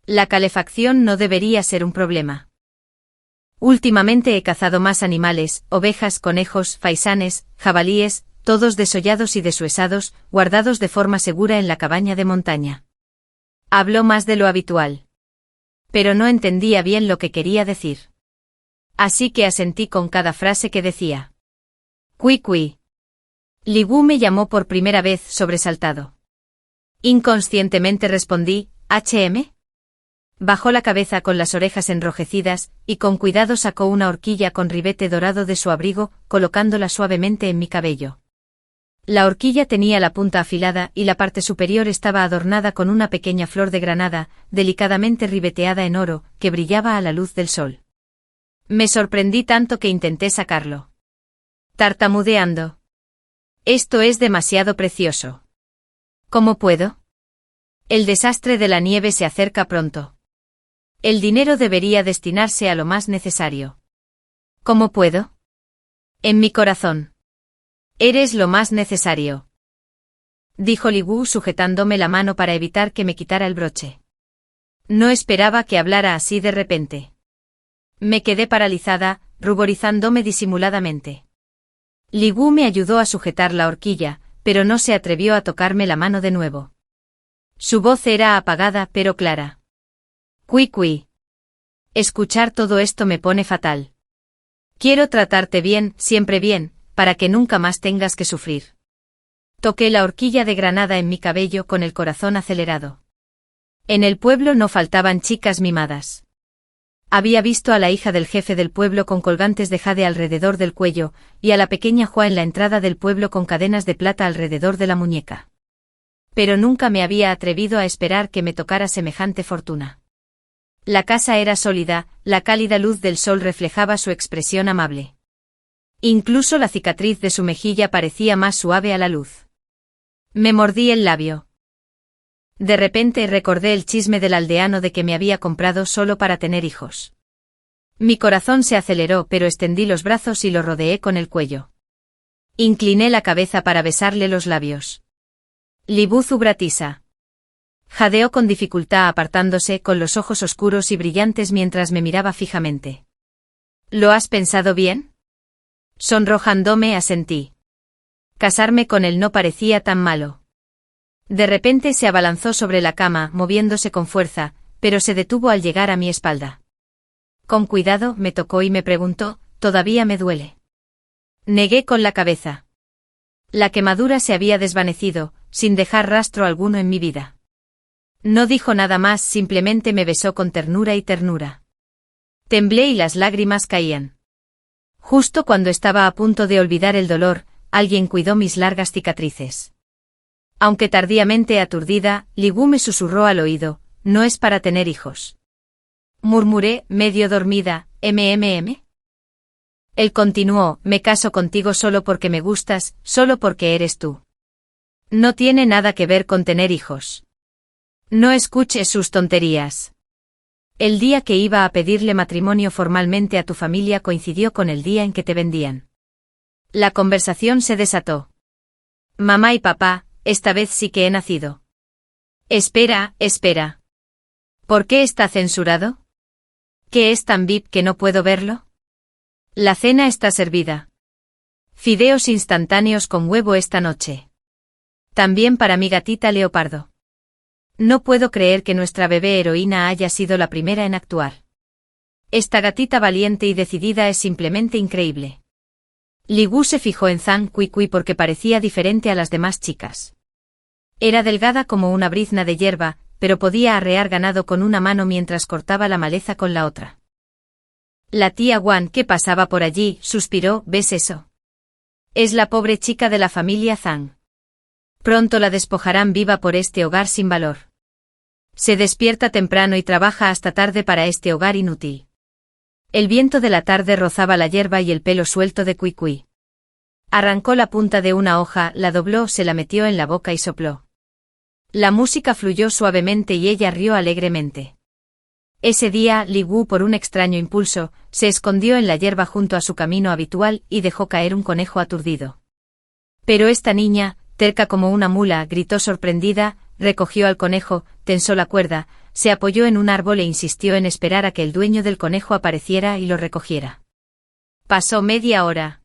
La calefacción no debería ser un problema. Últimamente he cazado más animales, ovejas, conejos, faisanes, jabalíes, todos desollados y deshuesados, guardados de forma segura en la cabaña de montaña. Habló más de lo habitual. Pero no entendía bien lo que quería decir. Así que asentí con cada frase que decía. Kui. Li Gu me llamó por primera vez sobresaltado. Inconscientemente respondí, ¿HM? Bajó la cabeza con las orejas enrojecidas, y con cuidado sacó una horquilla con ribete dorado de su abrigo, colocándola suavemente en mi cabello. La horquilla tenía la punta afilada y la parte superior estaba adornada con una pequeña flor de granada, delicadamente ribeteada en oro, que brillaba a la luz del sol. Me sorprendí tanto que intenté sacarlo. Tartamudeando. Esto es demasiado precioso. ¿Cómo puedo? El desastre de la nieve se acerca pronto. El dinero debería destinarse a lo más necesario. ¿Cómo puedo? En mi corazón. Eres lo más necesario. Dijo Li Gu sujetándome la mano para evitar que me quitara el broche. No esperaba que hablara así de repente. Me quedé paralizada, ruborizándome disimuladamente. Li Wu me ayudó a sujetar la horquilla, pero no se atrevió a tocarme la mano de nuevo. Su voz era apagada pero clara. Cui cui. Escuchar todo esto me pone fatal. Quiero tratarte bien, siempre bien, para que nunca más tengas que sufrir. Toqué la horquilla de granada en mi cabello con el corazón acelerado. En el pueblo no faltaban chicas mimadas. Había visto a la hija del jefe del pueblo con colgantes de jade alrededor del cuello, y a la pequeña Hua en la entrada del pueblo con cadenas de plata alrededor de la muñeca. Pero nunca me había atrevido a esperar que me tocara semejante fortuna. La casa era sólida, la cálida luz del sol reflejaba su expresión amable. Incluso la cicatriz de su mejilla parecía más suave a la luz. Me mordí el labio. De repente recordé el chisme del aldeano de que me había comprado solo para tener hijos. Mi corazón se aceleró, pero extendí los brazos y lo rodeé con el cuello. Incliné la cabeza para besarle los labios. Li Wu Zubratisa. Jadeó con dificultad apartándose con los ojos oscuros y brillantes mientras me miraba fijamente. ¿Lo has pensado bien? Sonrojándome asentí. Casarme con él no parecía tan malo. De repente se abalanzó sobre la cama, moviéndose con fuerza, pero se detuvo al llegar a mi espalda. Con cuidado me tocó y me preguntó, ¿todavía me duele? Negué con la cabeza. La quemadura se había desvanecido, sin dejar rastro alguno en mi vida. No dijo nada más, simplemente me besó con ternura y ternura. Temblé y las lágrimas caían. Justo cuando estaba a punto de olvidar el dolor, alguien cuidó mis largas cicatrices. Aunque tardíamente aturdida, Li Wu me susurró al oído, no es para tener hijos. Murmuré, medio dormida, ¿MMM? Él continuó, me caso contigo solo porque me gustas, solo porque eres tú. No tiene nada que ver con tener hijos. No escuches sus tonterías. El día que iba a pedirle matrimonio formalmente a tu familia coincidió con el día en que te vendían. La conversación se desató. Mamá y papá, esta vez sí que he nacido. Espera, espera. ¿Por qué está censurado? ¿Qué es tan VIP que no puedo verlo? La cena está servida. Fideos instantáneos con huevo esta noche. También para mi gatita Leopardo. No puedo creer que nuestra bebé heroína haya sido la primera en actuar. Esta gatita valiente y decidida es simplemente increíble. Li Wu se fijó en Zhang Kui porque parecía diferente a las demás chicas. Era delgada como una brizna de hierba, pero podía arrear ganado con una mano mientras cortaba la maleza con la otra. La tía Wan, que pasaba por allí, suspiró, ¿ves eso? Es la pobre chica de la familia Zhang. Pronto la despojarán viva por este hogar sin valor. Se despierta temprano y trabaja hasta tarde para este hogar inútil. El viento de la tarde rozaba la hierba y el pelo suelto de Kui. Arrancó la punta de una hoja, la dobló, se la metió en la boca y sopló. La música fluyó suavemente y ella rió alegremente. Ese día, Li Wu, por un extraño impulso, se escondió en la hierba junto a su camino habitual y dejó caer un conejo aturdido. Pero esta niña, terca como una mula, gritó sorprendida, recogió al conejo, tensó la cuerda, se apoyó en un árbol e insistió en esperar a que el dueño del conejo apareciera y lo recogiera. Pasó media hora.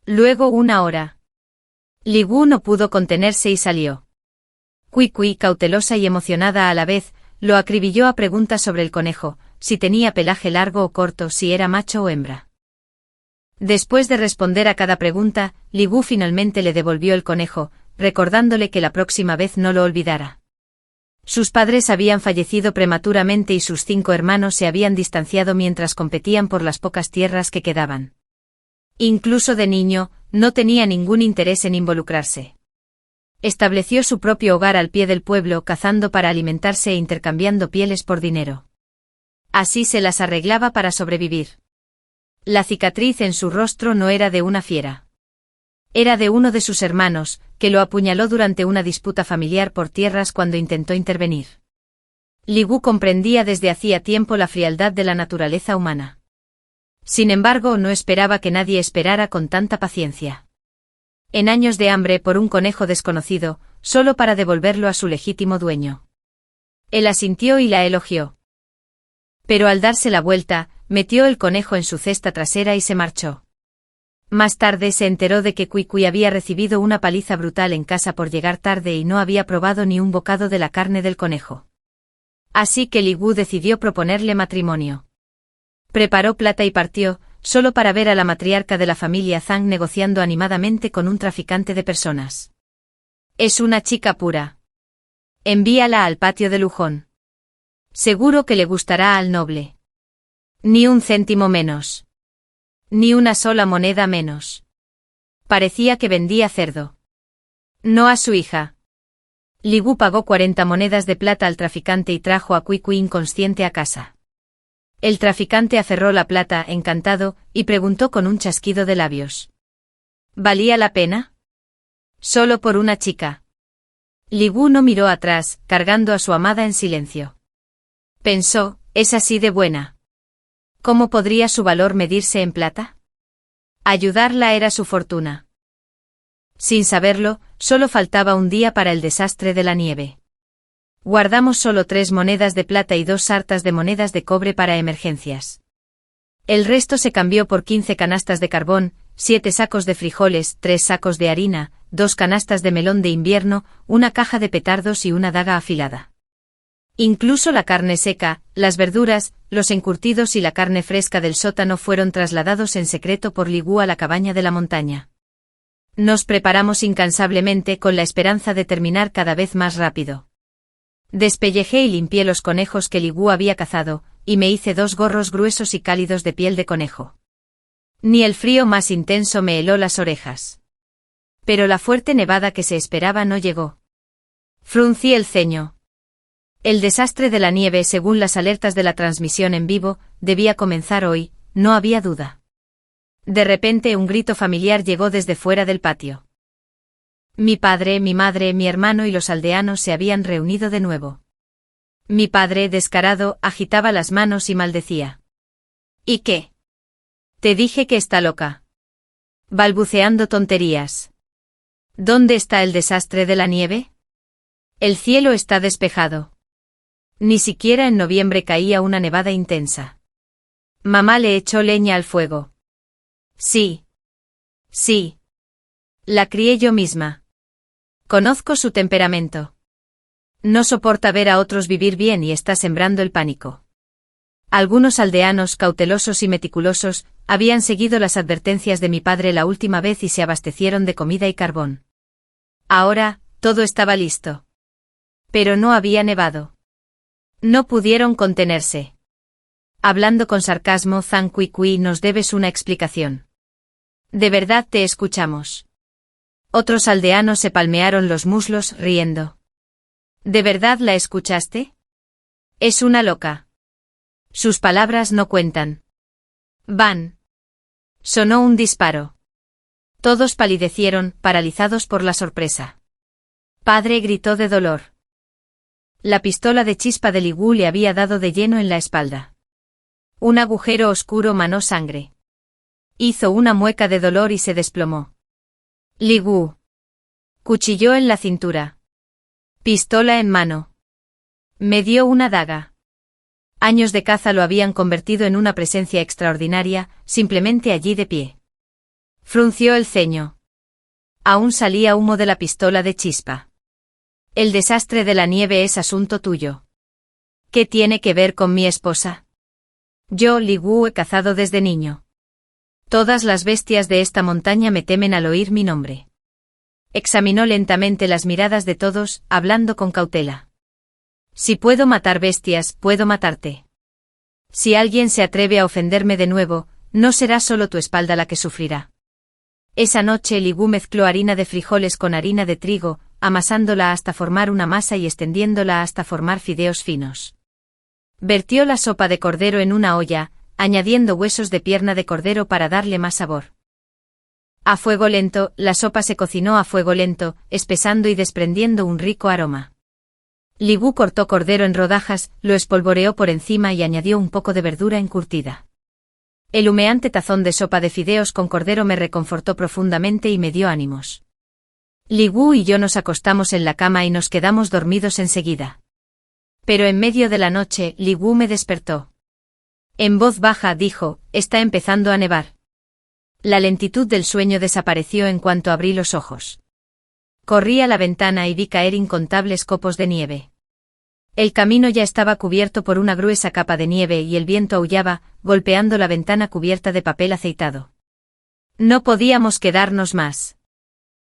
Luego 1 hora. Li Wu no pudo contenerse y salió. Kui, cautelosa y emocionada a la vez, lo acribilló a preguntas sobre el conejo, si tenía pelaje largo o corto, si era macho o hembra. Después de responder a cada pregunta, Li Wu finalmente le devolvió el conejo, recordándole que la próxima vez no lo olvidara. Sus padres habían fallecido prematuramente y sus 5 hermanos se habían distanciado mientras competían por las pocas tierras que quedaban. Incluso de niño, no tenía ningún interés en involucrarse. Estableció su propio hogar al pie del pueblo, cazando para alimentarse e intercambiando pieles por dinero. Así se las arreglaba para sobrevivir. La cicatriz en su rostro no era de una fiera. Era de uno de sus hermanos, que lo apuñaló durante una disputa familiar por tierras cuando intentó intervenir. Li Wu comprendía desde hacía tiempo la frialdad de la naturaleza humana. Sin embargo, no esperaba que nadie esperara con tanta paciencia. En años de hambre por un conejo desconocido, solo para devolverlo a su legítimo dueño. Él asintió y la elogió. Pero al darse la vuelta, metió el conejo en su cesta trasera y se marchó. Más tarde se enteró de que Cuicui había recibido una paliza brutal en casa por llegar tarde y no había probado ni un bocado de la carne del conejo. Así que Li Wu decidió proponerle matrimonio. Preparó plata y partió, solo para ver a la matriarca de la familia Zhang negociando animadamente con un traficante de personas. Es una chica pura. Envíala al patio de Lujón. Seguro que le gustará al noble. Ni un céntimo menos. Ni una sola moneda menos. Parecía que vendía cerdo. No a su hija. Li Wu pagó 40 monedas de plata al traficante y trajo a Cuicui inconsciente a casa. El traficante aferró la plata, encantado, y preguntó con un chasquido de labios. ¿Valía la pena? Solo por una chica. Li Wu no miró atrás, cargando a su amada en silencio. Pensó, es así de buena. ¿Cómo podría su valor medirse en plata? Ayudarla era su fortuna. Sin saberlo, solo faltaba un día para el desastre de la nieve. Guardamos solo 3 monedas de plata y 2 sartas de monedas de cobre para emergencias. El resto se cambió por 15 canastas de carbón, 7 sacos de frijoles, 3 sacos de harina, 2 canastas de melón de invierno, una caja de petardos y una daga afilada. Incluso la carne seca, las verduras, los encurtidos y la carne fresca del sótano fueron trasladados en secreto por Li Wu a la cabaña de la montaña. Nos preparamos incansablemente con la esperanza de terminar cada vez más rápido. Despellejé y limpié los conejos que Li Wu había cazado, y me hice 2 gorros gruesos y cálidos de piel de conejo. Ni el frío más intenso me heló las orejas. Pero la fuerte nevada que se esperaba no llegó. Fruncí el ceño. El desastre de la nieve, según las alertas de la transmisión en vivo, debía comenzar hoy, no había duda. De repente un grito familiar llegó desde fuera del patio. Mi padre, mi madre, mi hermano y los aldeanos se habían reunido de nuevo. Mi padre, descarado, agitaba las manos y maldecía. ¿Y qué? Te dije que está loca. Balbuceando tonterías. ¿Dónde está el desastre de la nieve? El cielo está despejado. Ni siquiera en noviembre caía una nevada intensa. Mamá le echó leña al fuego. Sí. Sí. La crié yo misma. Conozco su temperamento. No soporta ver a otros vivir bien y está sembrando el pánico. Algunos aldeanos cautelosos y meticulosos habían seguido las advertencias de mi padre la última vez y se abastecieron de comida y carbón. Ahora, todo estaba listo. Pero no había nevado. No pudieron contenerse. Hablando con sarcasmo, Zhang Cuicui, nos debes una explicación. De verdad te escuchamos. Otros aldeanos se palmearon los muslos, riendo. ¿De verdad la escuchaste? Es una loca. Sus palabras no cuentan. Van. Sonó un disparo. Todos palidecieron, paralizados por la sorpresa. Padre gritó de dolor. La pistola de chispa de Li Wu le había dado de lleno en la espalda. Un agujero oscuro manó sangre. Hizo una mueca de dolor y se desplomó. Li Wu. Cuchilló en la cintura. Pistola en mano. Me dio una daga. Años de caza lo habían convertido en una presencia extraordinaria, simplemente allí de pie. Frunció el ceño. Aún salía humo de la pistola de chispa. El desastre de la nieve es asunto tuyo. ¿Qué tiene que ver con mi esposa? Yo, Li Wu, he cazado desde niño. Todas las bestias de esta montaña me temen al oír mi nombre. Examinó lentamente las miradas de todos, hablando con cautela. Si puedo matar bestias, puedo matarte. Si alguien se atreve a ofenderme de nuevo, no será solo tu espalda la que sufrirá. Esa noche Li Wu mezcló harina de frijoles con harina de trigo, amasándola hasta formar una masa y extendiéndola hasta formar fideos finos. Vertió la sopa de cordero en una olla, añadiendo huesos de pierna de cordero para darle más sabor. A fuego lento, la sopa se cocinó a fuego lento, espesando y desprendiendo un rico aroma. Li Wu cortó cordero en rodajas, lo espolvoreó por encima y añadió un poco de verdura encurtida. El humeante tazón de sopa de fideos con cordero me reconfortó profundamente y me dio ánimos. Li Wu y yo nos acostamos en la cama y nos quedamos dormidos enseguida. Pero en medio de la noche, Li Wu me despertó. En voz baja dijo, está empezando a nevar. La lentitud del sueño desapareció en cuanto abrí los ojos. Corrí a la ventana y vi caer incontables copos de nieve. El camino ya estaba cubierto por una gruesa capa de nieve y el viento aullaba, golpeando la ventana cubierta de papel aceitado. No podíamos quedarnos más.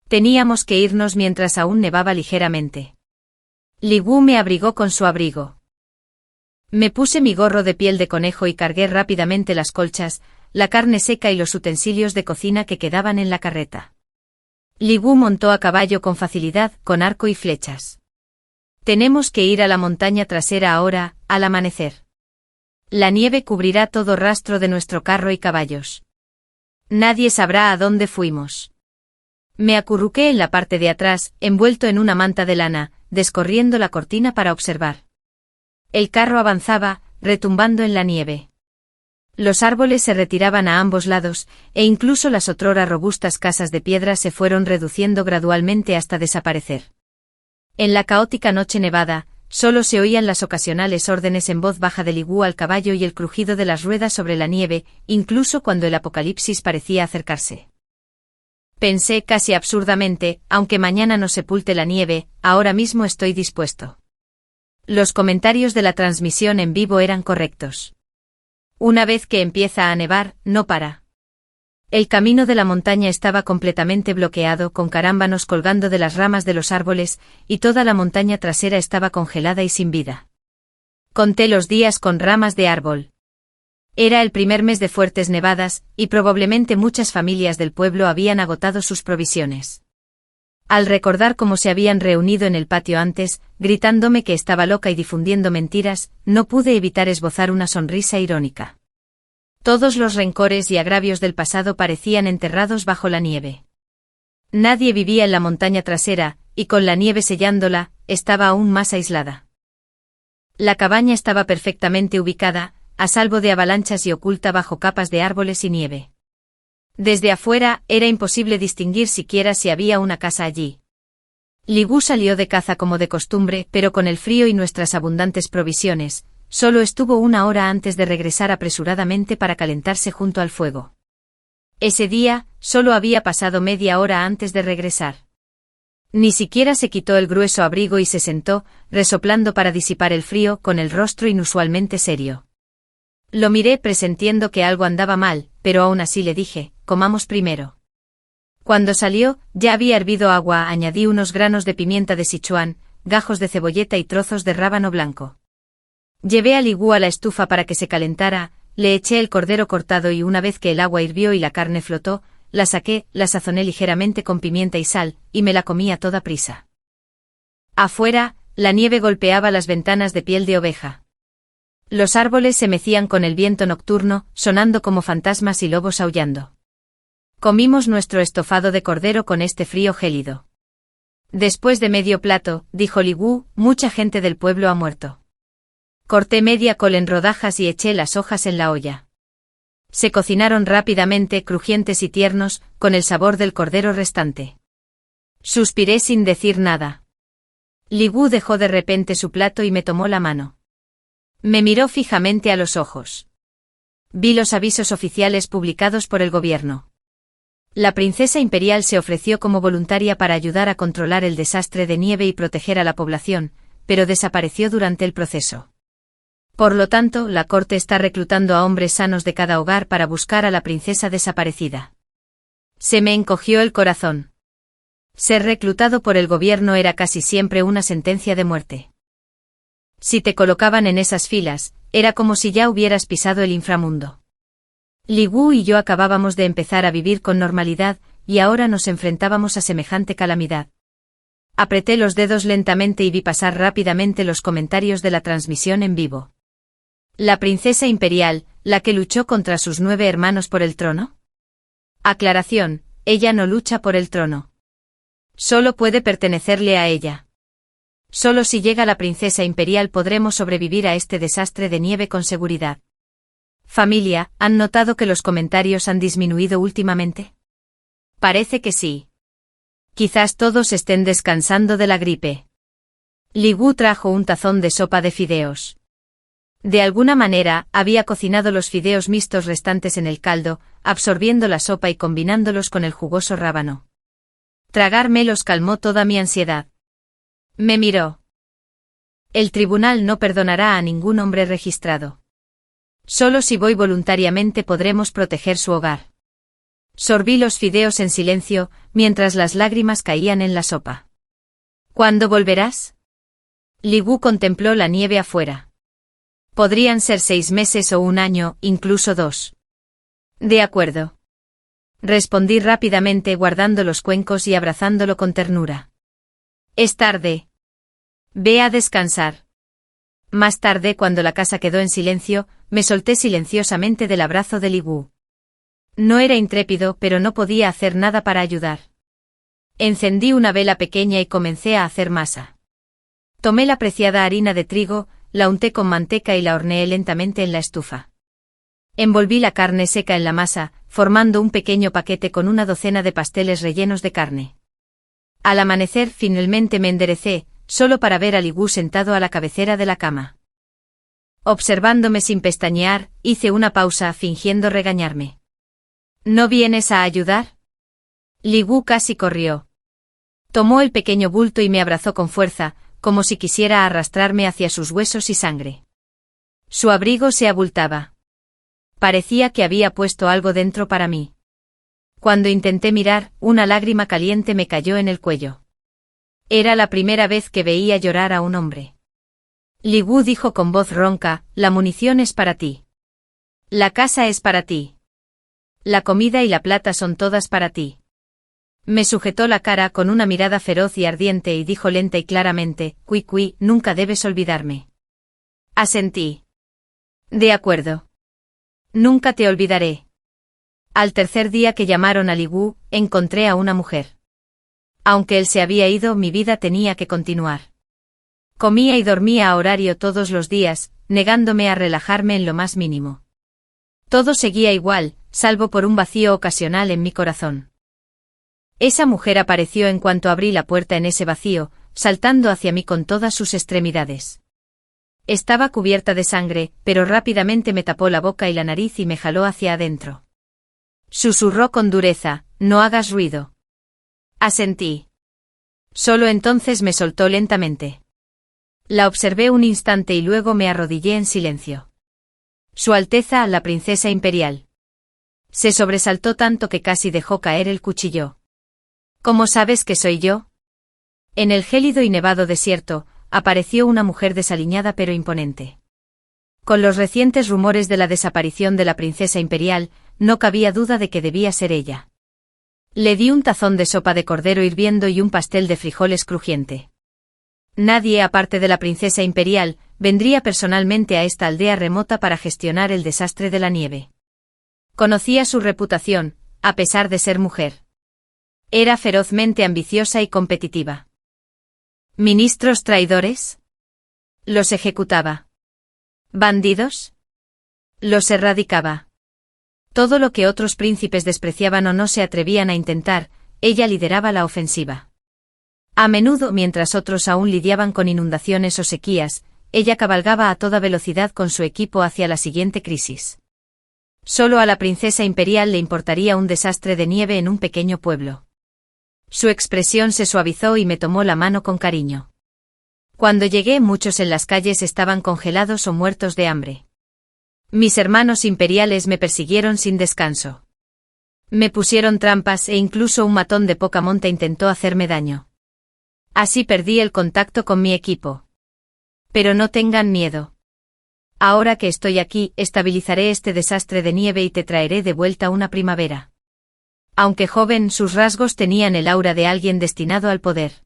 Teníamos que irnos mientras aún nevaba ligeramente. Li Wu me abrigó con su abrigo. Me puse mi gorro de piel de conejo y cargué rápidamente las colchas, la carne seca y los utensilios de cocina que quedaban en la carreta. Li Wu montó a caballo con facilidad, con arco y flechas. Tenemos que ir a la montaña trasera ahora, al amanecer. La nieve cubrirá todo rastro de nuestro carro y caballos. Nadie sabrá a dónde fuimos. Me acurruqué en la parte de atrás, envuelto en una manta de lana, descorriendo la cortina para observar. El carro avanzaba, retumbando en la nieve. Los árboles se retiraban a ambos lados, e incluso las otrora robustas casas de piedra se fueron reduciendo gradualmente hasta desaparecer. En la caótica noche nevada, solo se oían las ocasionales órdenes en voz baja de Li Wu al caballo y el crujido de las ruedas sobre la nieve, incluso cuando el apocalipsis parecía acercarse. Pensé casi absurdamente, aunque mañana nos sepulte la nieve, ahora mismo estoy dispuesto. Los comentarios de la transmisión en vivo eran correctos. Una vez que empieza a nevar, no para. El camino de la montaña estaba completamente bloqueado con carámbanos colgando de las ramas de los árboles, y toda la montaña trasera estaba congelada y sin vida. Conté los días con ramas de árbol. Era el primer mes de fuertes nevadas, y probablemente muchas familias del pueblo habían agotado sus provisiones. Al recordar cómo se habían reunido en el patio antes, gritándome que estaba loca y difundiendo mentiras, no pude evitar esbozar una sonrisa irónica. Todos los rencores y agravios del pasado parecían enterrados bajo la nieve. Nadie vivía en la montaña trasera, y con la nieve sellándola, estaba aún más aislada. La cabaña estaba perfectamente ubicada, a salvo de avalanchas y oculta bajo capas de árboles y nieve. Desde afuera, era imposible distinguir siquiera si había una casa allí. Li Wu salió de caza como de costumbre, pero con el frío y nuestras abundantes provisiones, solo estuvo 1 hora antes de regresar apresuradamente para calentarse junto al fuego. Ese día, solo había pasado media hora antes de regresar. Ni siquiera se quitó el grueso abrigo y se sentó, resoplando para disipar el frío, con el rostro inusualmente serio. Lo miré presintiendo que algo andaba mal, pero aún así le dije, comamos primero. Cuando salió, ya había hervido agua, añadí unos granos de pimienta de Sichuan, gajos de cebolleta y trozos de rábano blanco. Llevé a Li Wu a la estufa para que se calentara, le eché el cordero cortado y una vez que el agua hirvió y la carne flotó, la saqué, la sazoné ligeramente con pimienta y sal, y me la comí a toda prisa. Afuera, la nieve golpeaba las ventanas de piel de oveja. Los árboles se mecían con el viento nocturno, sonando como fantasmas y lobos aullando. Comimos nuestro estofado de cordero con este frío gélido. Después de medio plato, dijo Li Wu, mucha gente del pueblo ha muerto. Corté media col en rodajas y eché las hojas en la olla. Se cocinaron rápidamente, crujientes y tiernos, con el sabor del cordero restante. Suspiré sin decir nada. Li Wu dejó de repente su plato y me tomó la mano. Me miró fijamente a los ojos. Vi los avisos oficiales publicados por el gobierno. La princesa imperial se ofreció como voluntaria para ayudar a controlar el desastre de nieve y proteger a la población, pero desapareció durante el proceso. Por lo tanto, la corte está reclutando a hombres sanos de cada hogar para buscar a la princesa desaparecida. Se me encogió el corazón. Ser reclutado por el gobierno era casi siempre una sentencia de muerte. Si te colocaban en esas filas, era como si ya hubieras pisado el inframundo. Li Wu y yo acabábamos de empezar a vivir con normalidad, y ahora nos enfrentábamos a semejante calamidad. Apreté los dedos lentamente y vi pasar rápidamente los comentarios de la transmisión en vivo. ¿La princesa imperial, la que luchó contra sus 9 hermanos por el trono? Aclaración, ella no lucha por el trono. Solo puede pertenecerle a ella. Solo si llega la princesa imperial podremos sobrevivir a este desastre de nieve con seguridad. Familia, ¿han notado que los comentarios han disminuido últimamente? Parece que sí. Quizás todos estén descansando de la gripe. Li Gu trajo un tazón de sopa de fideos. De alguna manera, había cocinado los fideos mixtos restantes en el caldo, absorbiendo la sopa y combinándolos con el jugoso rábano. Tragármelos calmó toda mi ansiedad. Me miró. El tribunal no perdonará a ningún hombre registrado. Solo si voy voluntariamente podremos proteger su hogar. Sorbí los fideos en silencio, mientras las lágrimas caían en la sopa. ¿Cuándo volverás? Li Gu contempló la nieve afuera. Podrían ser 6 meses o 1 año, incluso 2. De acuerdo. Respondí rápidamente guardando los cuencos y abrazándolo con ternura. Es tarde. Ve a descansar. Más tarde, cuando la casa quedó en silencio, me solté silenciosamente del abrazo de Li Gu. No era intrépido, pero no podía hacer nada para ayudar. Encendí una vela pequeña y comencé a hacer masa. Tomé la preciada harina de trigo, la unté con manteca y la horneé lentamente en la estufa. Envolví la carne seca en la masa, formando un pequeño paquete con una docena de pasteles rellenos de carne. Al amanecer finalmente me enderecé, solo para ver a Li Gu sentado a la cabecera de la cama. Observándome sin pestañear, hice una pausa fingiendo regañarme. ¿No vienes a ayudar? Li Gu casi corrió. Tomó el pequeño bulto y me abrazó con fuerza, como si quisiera arrastrarme hacia sus huesos y sangre. Su abrigo se abultaba. Parecía que había puesto algo dentro para mí. Cuando intenté mirar, una lágrima caliente me cayó en el cuello. Era la primera vez que veía llorar a un hombre. Li Gu dijo con voz ronca, la munición es para ti. La casa es para ti. La comida y la plata son todas para ti. Me sujetó la cara con una mirada feroz y ardiente y dijo lenta y claramente, Kui, nunca debes olvidarme. Asentí. De acuerdo. Nunca te olvidaré. Al tercer día que llamaron a Li Gu, encontré a una mujer. Aunque él se había ido, mi vida tenía que continuar. Comía y dormía a horario todos los días, negándome a relajarme en lo más mínimo. Todo seguía igual, salvo por un vacío ocasional en mi corazón. Esa mujer apareció en cuanto abrí la puerta en ese vacío, saltando hacia mí con todas sus extremidades. Estaba cubierta de sangre, pero rápidamente me tapó la boca y la nariz y me jaló hacia adentro. Susurró con dureza, no hagas ruido. Asentí. Solo entonces me soltó lentamente. La observé un instante y luego me arrodillé en silencio. Su Alteza, la princesa imperial. Se sobresaltó tanto que casi dejó caer el cuchillo. ¿Cómo sabes que soy yo? En el gélido y nevado desierto, apareció una mujer desaliñada pero imponente. Con los recientes rumores de la desaparición de la princesa imperial, no cabía duda de que debía ser ella. Le di un tazón de sopa de cordero hirviendo y un pastel de frijoles crujiente. Nadie, aparte de la princesa imperial, vendría personalmente a esta aldea remota para gestionar el desastre de la nieve. Conocía su reputación, a pesar de ser mujer. Era ferozmente ambiciosa y competitiva. ¿Ministros traidores? Los ejecutaba. ¿Bandidos? Los erradicaba. Todo lo que otros príncipes despreciaban o no se atrevían a intentar, ella lideraba la ofensiva. A menudo, mientras otros aún lidiaban con inundaciones o sequías, ella cabalgaba a toda velocidad con su equipo hacia la siguiente crisis. Solo a la princesa imperial le importaría un desastre de nieve en un pequeño pueblo. Su expresión se suavizó y me tomó la mano con cariño. Cuando llegué, muchos en las calles estaban congelados o muertos de hambre. Mis hermanos imperiales me persiguieron sin descanso. Me pusieron trampas e incluso un matón de poca monta intentó hacerme daño. Así perdí el contacto con mi equipo. Pero no tengan miedo. Ahora que estoy aquí, estabilizaré este desastre de nieve y te traeré de vuelta una primavera. Aunque joven, sus rasgos tenían el aura de alguien destinado al poder.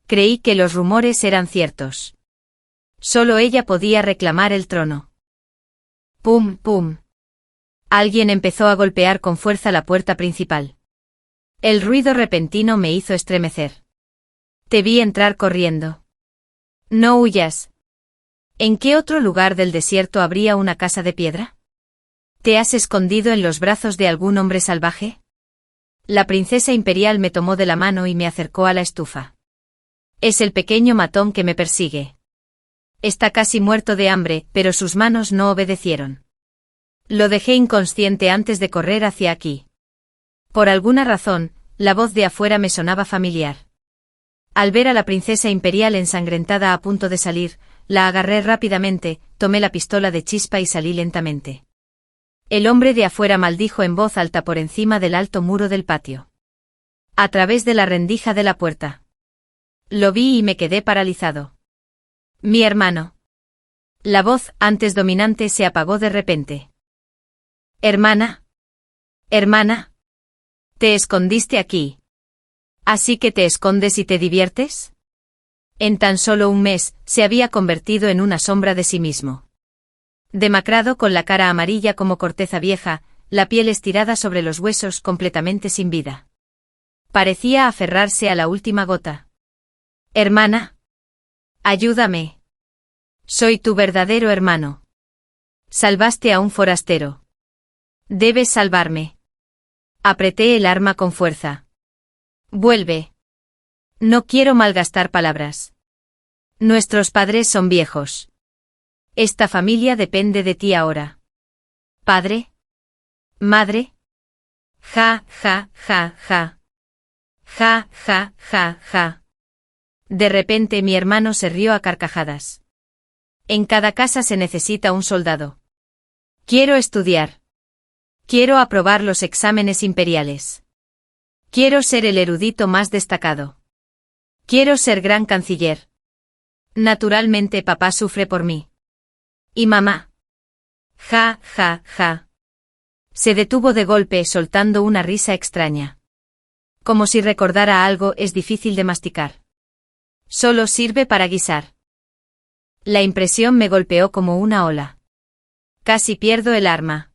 Creí que los rumores eran ciertos. Solo ella podía reclamar el trono. Pum, pum. Alguien empezó a golpear con fuerza la puerta principal. El ruido repentino me hizo estremecer. Te vi entrar corriendo. No huyas. ¿En qué otro lugar del desierto habría una casa de piedra? ¿Te has escondido en los brazos de algún hombre salvaje? La princesa imperial me tomó de la mano y me acercó a la estufa. Es el pequeño matón que me persigue. Está casi muerto de hambre, pero sus manos no obedecieron. Lo dejé inconsciente antes de correr hacia aquí. Por alguna razón, la voz de afuera me sonaba familiar. Al ver a la princesa imperial ensangrentada a punto de salir, la agarré rápidamente, tomé la pistola de chispa y salí lentamente. El hombre de afuera maldijo en voz alta por encima del alto muro del patio. A través de la rendija de la puerta. Lo vi y me quedé paralizado. Mi hermano. La voz, antes dominante, se apagó de repente. Hermana. Hermana. Te escondiste aquí. ¿Así que te escondes y te diviertes? En tan solo un mes, se había convertido en una sombra de sí mismo. Demacrado con la cara amarilla como corteza vieja, la piel estirada sobre los huesos completamente sin vida. Parecía aferrarse a la última gota. Hermana. Ayúdame. Soy tu verdadero hermano. Salvaste a un forastero. Debes salvarme. Apreté el arma con fuerza. Vuelve. No quiero malgastar palabras. Nuestros padres son viejos. Esta familia depende de ti ahora. ¿Padre? ¿Madre? Ja, ja, ja, ja. Ja, ja, ja, ja. De repente mi hermano se rió a carcajadas. En cada casa se necesita un soldado. Quiero estudiar. Quiero aprobar los exámenes imperiales. Quiero ser el erudito más destacado. Quiero ser gran canciller. Naturalmente papá sufre por mí. ¿Y mamá? Ja, ja, ja. Se detuvo de golpe soltando una risa extraña. Como si recordara algo es difícil de masticar. Solo sirve para guisar. La impresión me golpeó como una ola. Casi pierdo el arma.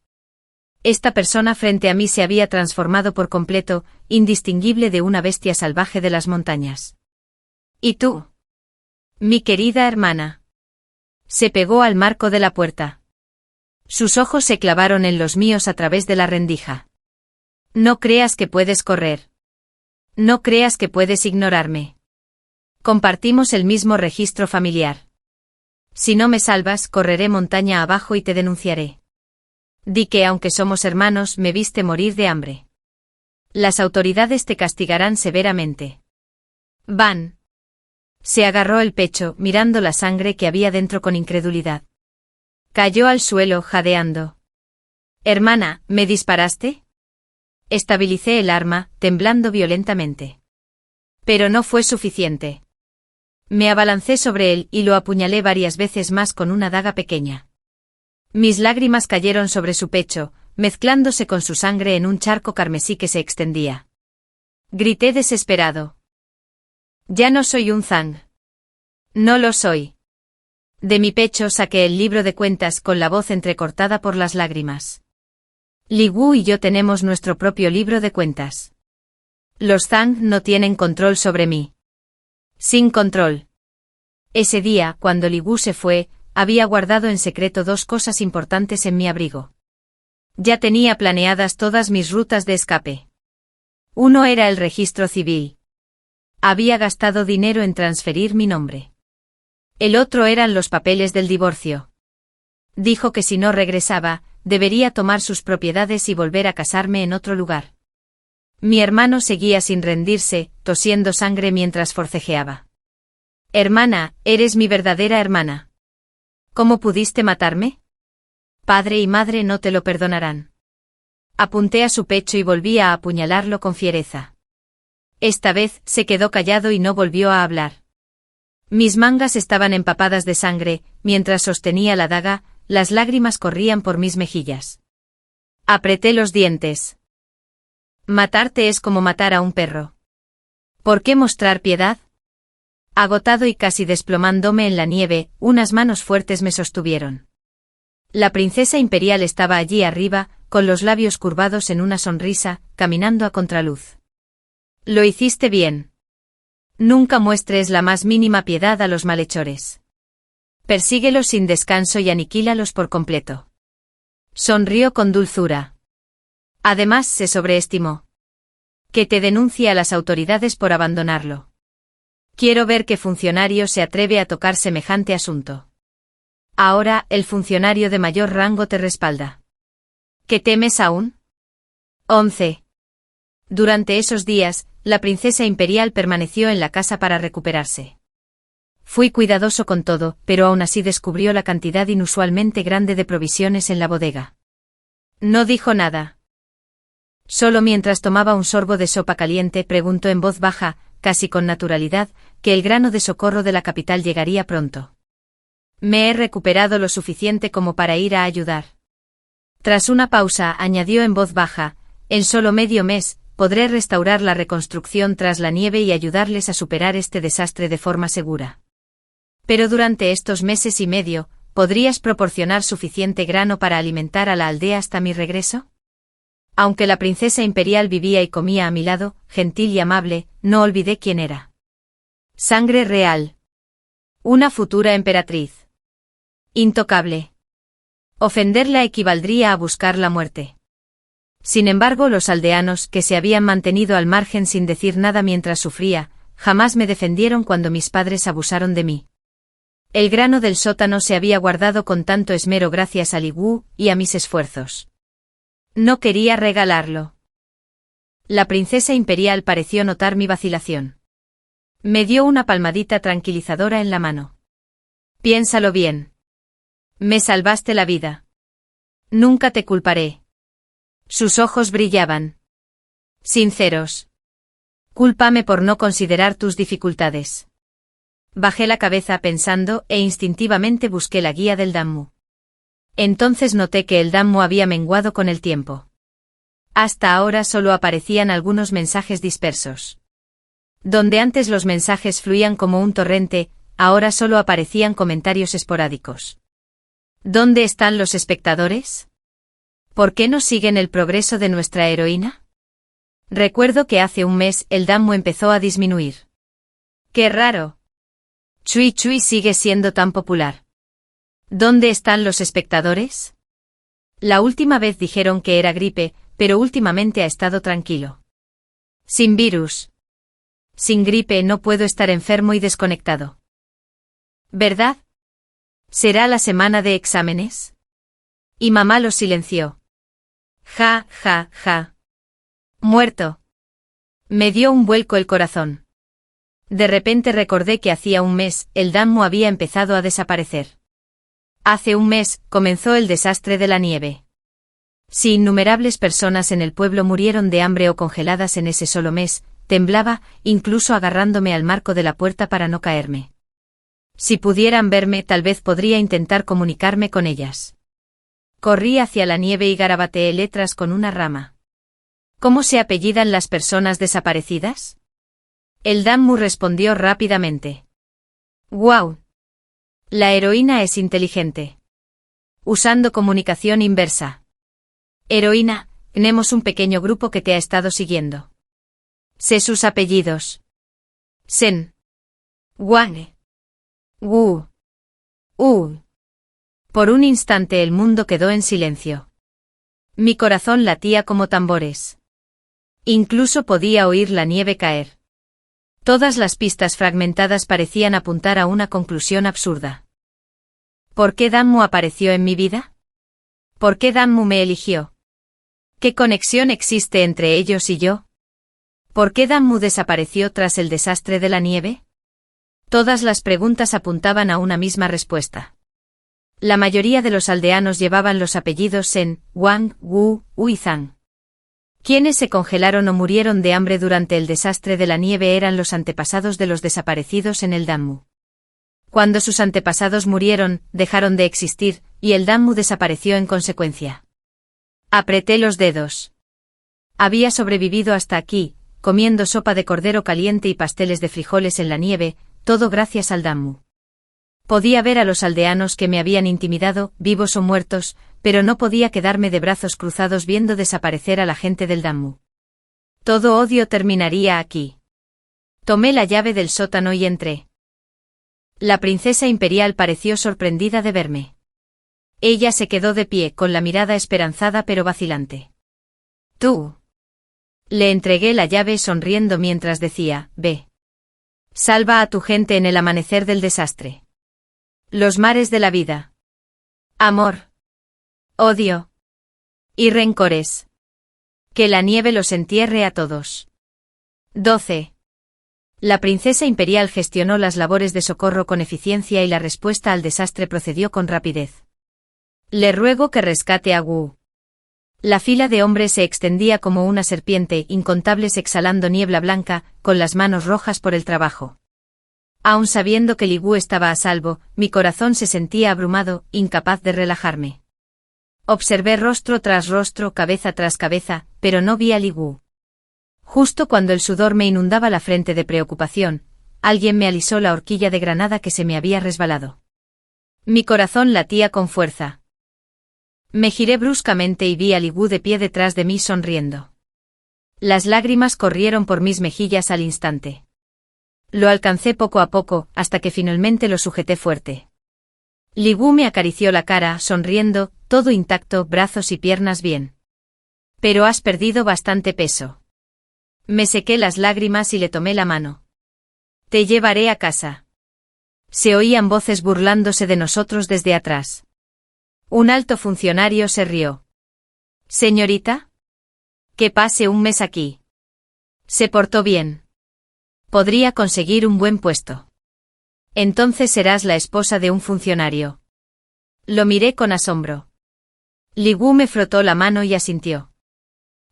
Esta persona frente a mí se había transformado por completo, indistinguible de una bestia salvaje de las montañas. ¿Y tú? Mi querida hermana. Se pegó al marco de la puerta. Sus ojos se clavaron en los míos a través de la rendija. No creas que puedes correr. No creas que puedes ignorarme. Compartimos el mismo registro familiar. Si no me salvas, correré montaña abajo y te denunciaré. Di que aunque somos hermanos, me viste morir de hambre. Las autoridades te castigarán severamente. Van. Se agarró el pecho, mirando la sangre que había dentro con incredulidad. Cayó al suelo, jadeando. Hermana, ¿me disparaste? Estabilicé el arma, temblando violentamente. Pero no fue suficiente. Me abalancé sobre él y lo apuñalé varias veces más con una daga pequeña. Mis lágrimas cayeron sobre su pecho, mezclándose con su sangre en un charco carmesí que se extendía. Grité desesperado. Ya no soy un Zhang. No lo soy. De mi pecho saqué el libro de cuentas con la voz entrecortada por las lágrimas. Li Wu y yo tenemos nuestro propio libro de cuentas. Los Zhang no tienen control sobre mí. Sin control. Ese día, cuando Li Wu se fue, había guardado en secreto dos cosas importantes en mi abrigo. Ya tenía planeadas todas mis rutas de escape. Uno era el registro civil. Había gastado dinero en transferir mi nombre. El otro eran los papeles del divorcio. Dijo que si no regresaba, debería tomar sus propiedades y volver a casarme en otro lugar. Mi hermano seguía sin rendirse, tosiendo sangre mientras forcejeaba. Hermana, eres mi verdadera hermana. ¿Cómo pudiste matarme? Padre y madre no te lo perdonarán. Apunté a su pecho y volví a apuñalarlo con fiereza. Esta vez se quedó callado y no volvió a hablar. Mis mangas estaban empapadas de sangre, mientras sostenía la daga, las lágrimas corrían por mis mejillas. Apreté los dientes. Matarte es como matar a un perro. ¿Por qué mostrar piedad? Agotado y casi desplomándome en la nieve, unas manos fuertes me sostuvieron. La princesa imperial estaba allí arriba, con los labios curvados en una sonrisa, caminando a contraluz. Lo hiciste bien. Nunca muestres la más mínima piedad a los malhechores. Persíguelos sin descanso y aniquílalos por completo. Sonrió con dulzura. Además se sobreestimó. Que te denuncie a las autoridades por abandonarlo. Quiero ver qué funcionario se atreve a tocar semejante asunto. Ahora, el funcionario de mayor rango te respalda. ¿Qué temes aún? 11. Durante esos días, la princesa imperial permaneció en la casa para recuperarse. Fui cuidadoso con todo, pero aún así descubrió la cantidad inusualmente grande de provisiones en la bodega. No dijo nada. Solo mientras tomaba un sorbo de sopa caliente preguntó en voz baja, casi con naturalidad, que el grano de socorro de la capital llegaría pronto. Me he recuperado lo suficiente como para ir a ayudar. Tras una pausa, añadió en voz baja, en solo medio mes, podré restaurar la reconstrucción tras la nieve y ayudarles a superar este desastre de forma segura. Pero durante estos meses y medio, ¿podrías proporcionar suficiente grano para alimentar a la aldea hasta mi regreso? Aunque la princesa imperial vivía y comía a mi lado, gentil y amable, no olvidé quién era. Sangre real. Una futura emperatriz. Intocable. Ofenderla equivaldría a buscar la muerte. Sin embargo, los aldeanos, que se habían mantenido al margen sin decir nada mientras sufría, jamás me defendieron cuando mis padres abusaron de mí. El grano del sótano se había guardado con tanto esmero gracias a Li Wu y a mis esfuerzos. No quería regalarlo. La princesa imperial pareció notar mi vacilación. Me dio una palmadita tranquilizadora en la mano. Piénsalo bien. Me salvaste la vida. Nunca te culparé. Sus ojos brillaban. Sinceros. Cúlpame por no considerar tus dificultades. Bajé la cabeza pensando e instintivamente busqué la guía del Danmu. Entonces noté que el Danmu había menguado con el tiempo. Hasta ahora solo aparecían algunos mensajes dispersos. Donde antes los mensajes fluían como un torrente, ahora solo aparecían comentarios esporádicos. ¿Dónde están los espectadores? ¿Por qué no siguen el progreso de nuestra heroína? Recuerdo que hace un mes el Danmu empezó a disminuir. ¡Qué raro! Chui Chui sigue siendo tan popular. ¿Dónde están los espectadores? La última vez dijeron que era gripe, pero últimamente ha estado tranquilo. Sin virus. Sin gripe no puedo estar enfermo y desconectado. ¿Verdad? ¿Será la semana de exámenes? Y mamá los silenció. Ja, ja, ja. Muerto. Me dio un vuelco el corazón. De repente recordé que hacía un mes, el Danmu había empezado a desaparecer. Hace un mes, comenzó el desastre de la nieve. Si innumerables personas en el pueblo murieron de hambre o congeladas en ese solo mes, temblaba, incluso agarrándome al marco de la puerta para no caerme. Si pudieran verme, tal vez podría intentar comunicarme con ellas. Corrí hacia la nieve y garabateé letras con una rama. ¿Cómo se apellidan las personas desaparecidas? El Danmu respondió rápidamente. ¡Guau! La heroína es inteligente. Usando comunicación inversa. Heroína, tenemos un pequeño grupo que te ha estado siguiendo. Sé sus apellidos. Sen. Wang. Wu. U. Por un instante el mundo quedó en silencio. Mi corazón latía como tambores. Incluso podía oír la nieve caer. Todas las pistas fragmentadas parecían apuntar a una conclusión absurda. ¿Por qué Danmu apareció en mi vida? ¿Por qué Danmu me eligió? ¿Qué conexión existe entre ellos y yo? ¿Por qué Danmu desapareció tras el desastre de la nieve? Todas las preguntas apuntaban a una misma respuesta. La mayoría de los aldeanos llevaban los apellidos Sen, Wang, Wu, y Zhang. Quienes se congelaron o murieron de hambre durante el desastre de la nieve eran los antepasados de los desaparecidos en el Danmu. Cuando sus antepasados murieron, dejaron de existir, y el Danmu desapareció en consecuencia. Apreté los dedos. Había sobrevivido hasta aquí, comiendo sopa de cordero caliente y pasteles de frijoles en la nieve, todo gracias al Danmu. Podía ver a los aldeanos que me habían intimidado, vivos o muertos, pero no podía quedarme de brazos cruzados viendo desaparecer a la gente del Danmu. Todo odio terminaría aquí. Tomé la llave del sótano y entré. La princesa imperial pareció sorprendida de verme. Ella se quedó de pie con la mirada esperanzada pero vacilante. Tú. Le entregué la llave sonriendo mientras decía, ve. Salva a tu gente en el amanecer del desastre. Los mares de la vida. Amor. Odio. Y rencores. Que la nieve los entierre a todos. 12. La princesa imperial gestionó las labores de socorro con eficiencia y la respuesta al desastre procedió con rapidez. Le ruego que rescate a Wu. La fila de hombres se extendía como una serpiente, incontables exhalando niebla blanca, con las manos rojas por el trabajo. Aun sabiendo que Li Wu estaba a salvo, mi corazón se sentía abrumado, incapaz de relajarme. Observé rostro tras rostro, cabeza tras cabeza, pero no vi a Li Wu. Justo cuando el sudor me inundaba la frente de preocupación, alguien me alisó la horquilla de granada que se me había resbalado. Mi corazón latía con fuerza. Me giré bruscamente y vi a Li Wu de pie detrás de mí sonriendo. Las lágrimas corrieron por mis mejillas al instante. Lo alcancé poco a poco, hasta que finalmente lo sujeté fuerte. Li Wu me acarició la cara, sonriendo, todo intacto, brazos y piernas bien. Pero has perdido bastante peso. Me sequé las lágrimas y le tomé la mano. Te llevaré a casa. Se oían voces burlándose de nosotros desde atrás. Un alto funcionario se rió. Señorita. Que pase un mes aquí. Se portó bien. Podría conseguir un buen puesto. Entonces serás la esposa de un funcionario. Lo miré con asombro. Li Wu me frotó la mano y asintió.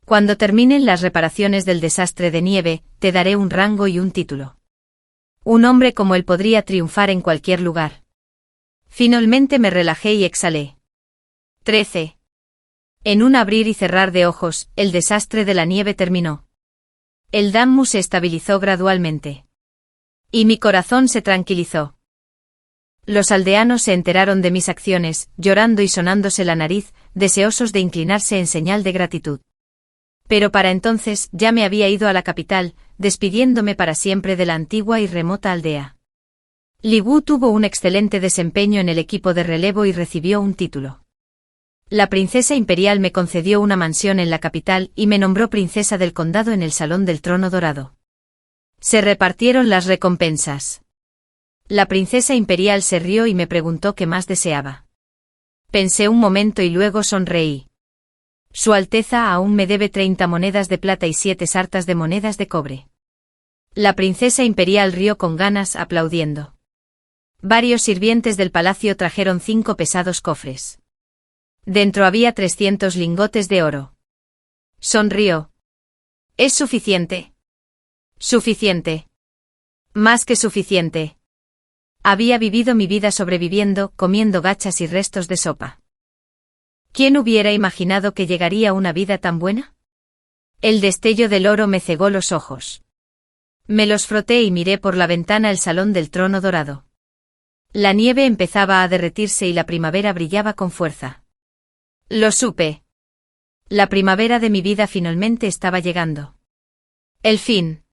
Cuando terminen las reparaciones del desastre de nieve, te daré un rango y un título. Un hombre como él podría triunfar en cualquier lugar. Finalmente me relajé y exhalé. 13. En un abrir y cerrar de ojos, el desastre de la nieve terminó. El Danmu se estabilizó gradualmente. Y mi corazón se tranquilizó. Los aldeanos se enteraron de mis acciones, llorando y sonándose la nariz, deseosos de inclinarse en señal de gratitud. Pero para entonces ya me había ido a la capital, despidiéndome para siempre de la antigua y remota aldea. Li Wu tuvo un excelente desempeño en el equipo de relevo y recibió un título. La princesa imperial me concedió una mansión en la capital y me nombró princesa del condado en el Salón del Trono Dorado. Se repartieron las recompensas. La princesa imperial se rió y me preguntó qué más deseaba. Pensé un momento y luego sonreí. Su Alteza aún me debe 30 monedas de plata y 7 sartas de monedas de cobre. La princesa imperial rió con ganas, aplaudiendo. Varios sirvientes del palacio trajeron 5 pesados cofres. Dentro había 300 lingotes de oro. Sonrió. ¿Es suficiente? Suficiente. Más que suficiente. Había vivido mi vida sobreviviendo, comiendo gachas y restos de sopa. ¿Quién hubiera imaginado que llegaría una vida tan buena? El destello del oro me cegó los ojos. Me los froté y miré por la ventana el Salón del Trono Dorado. La nieve empezaba a derretirse y la primavera brillaba con fuerza. Lo supe. La primavera de mi vida finalmente estaba llegando. El fin.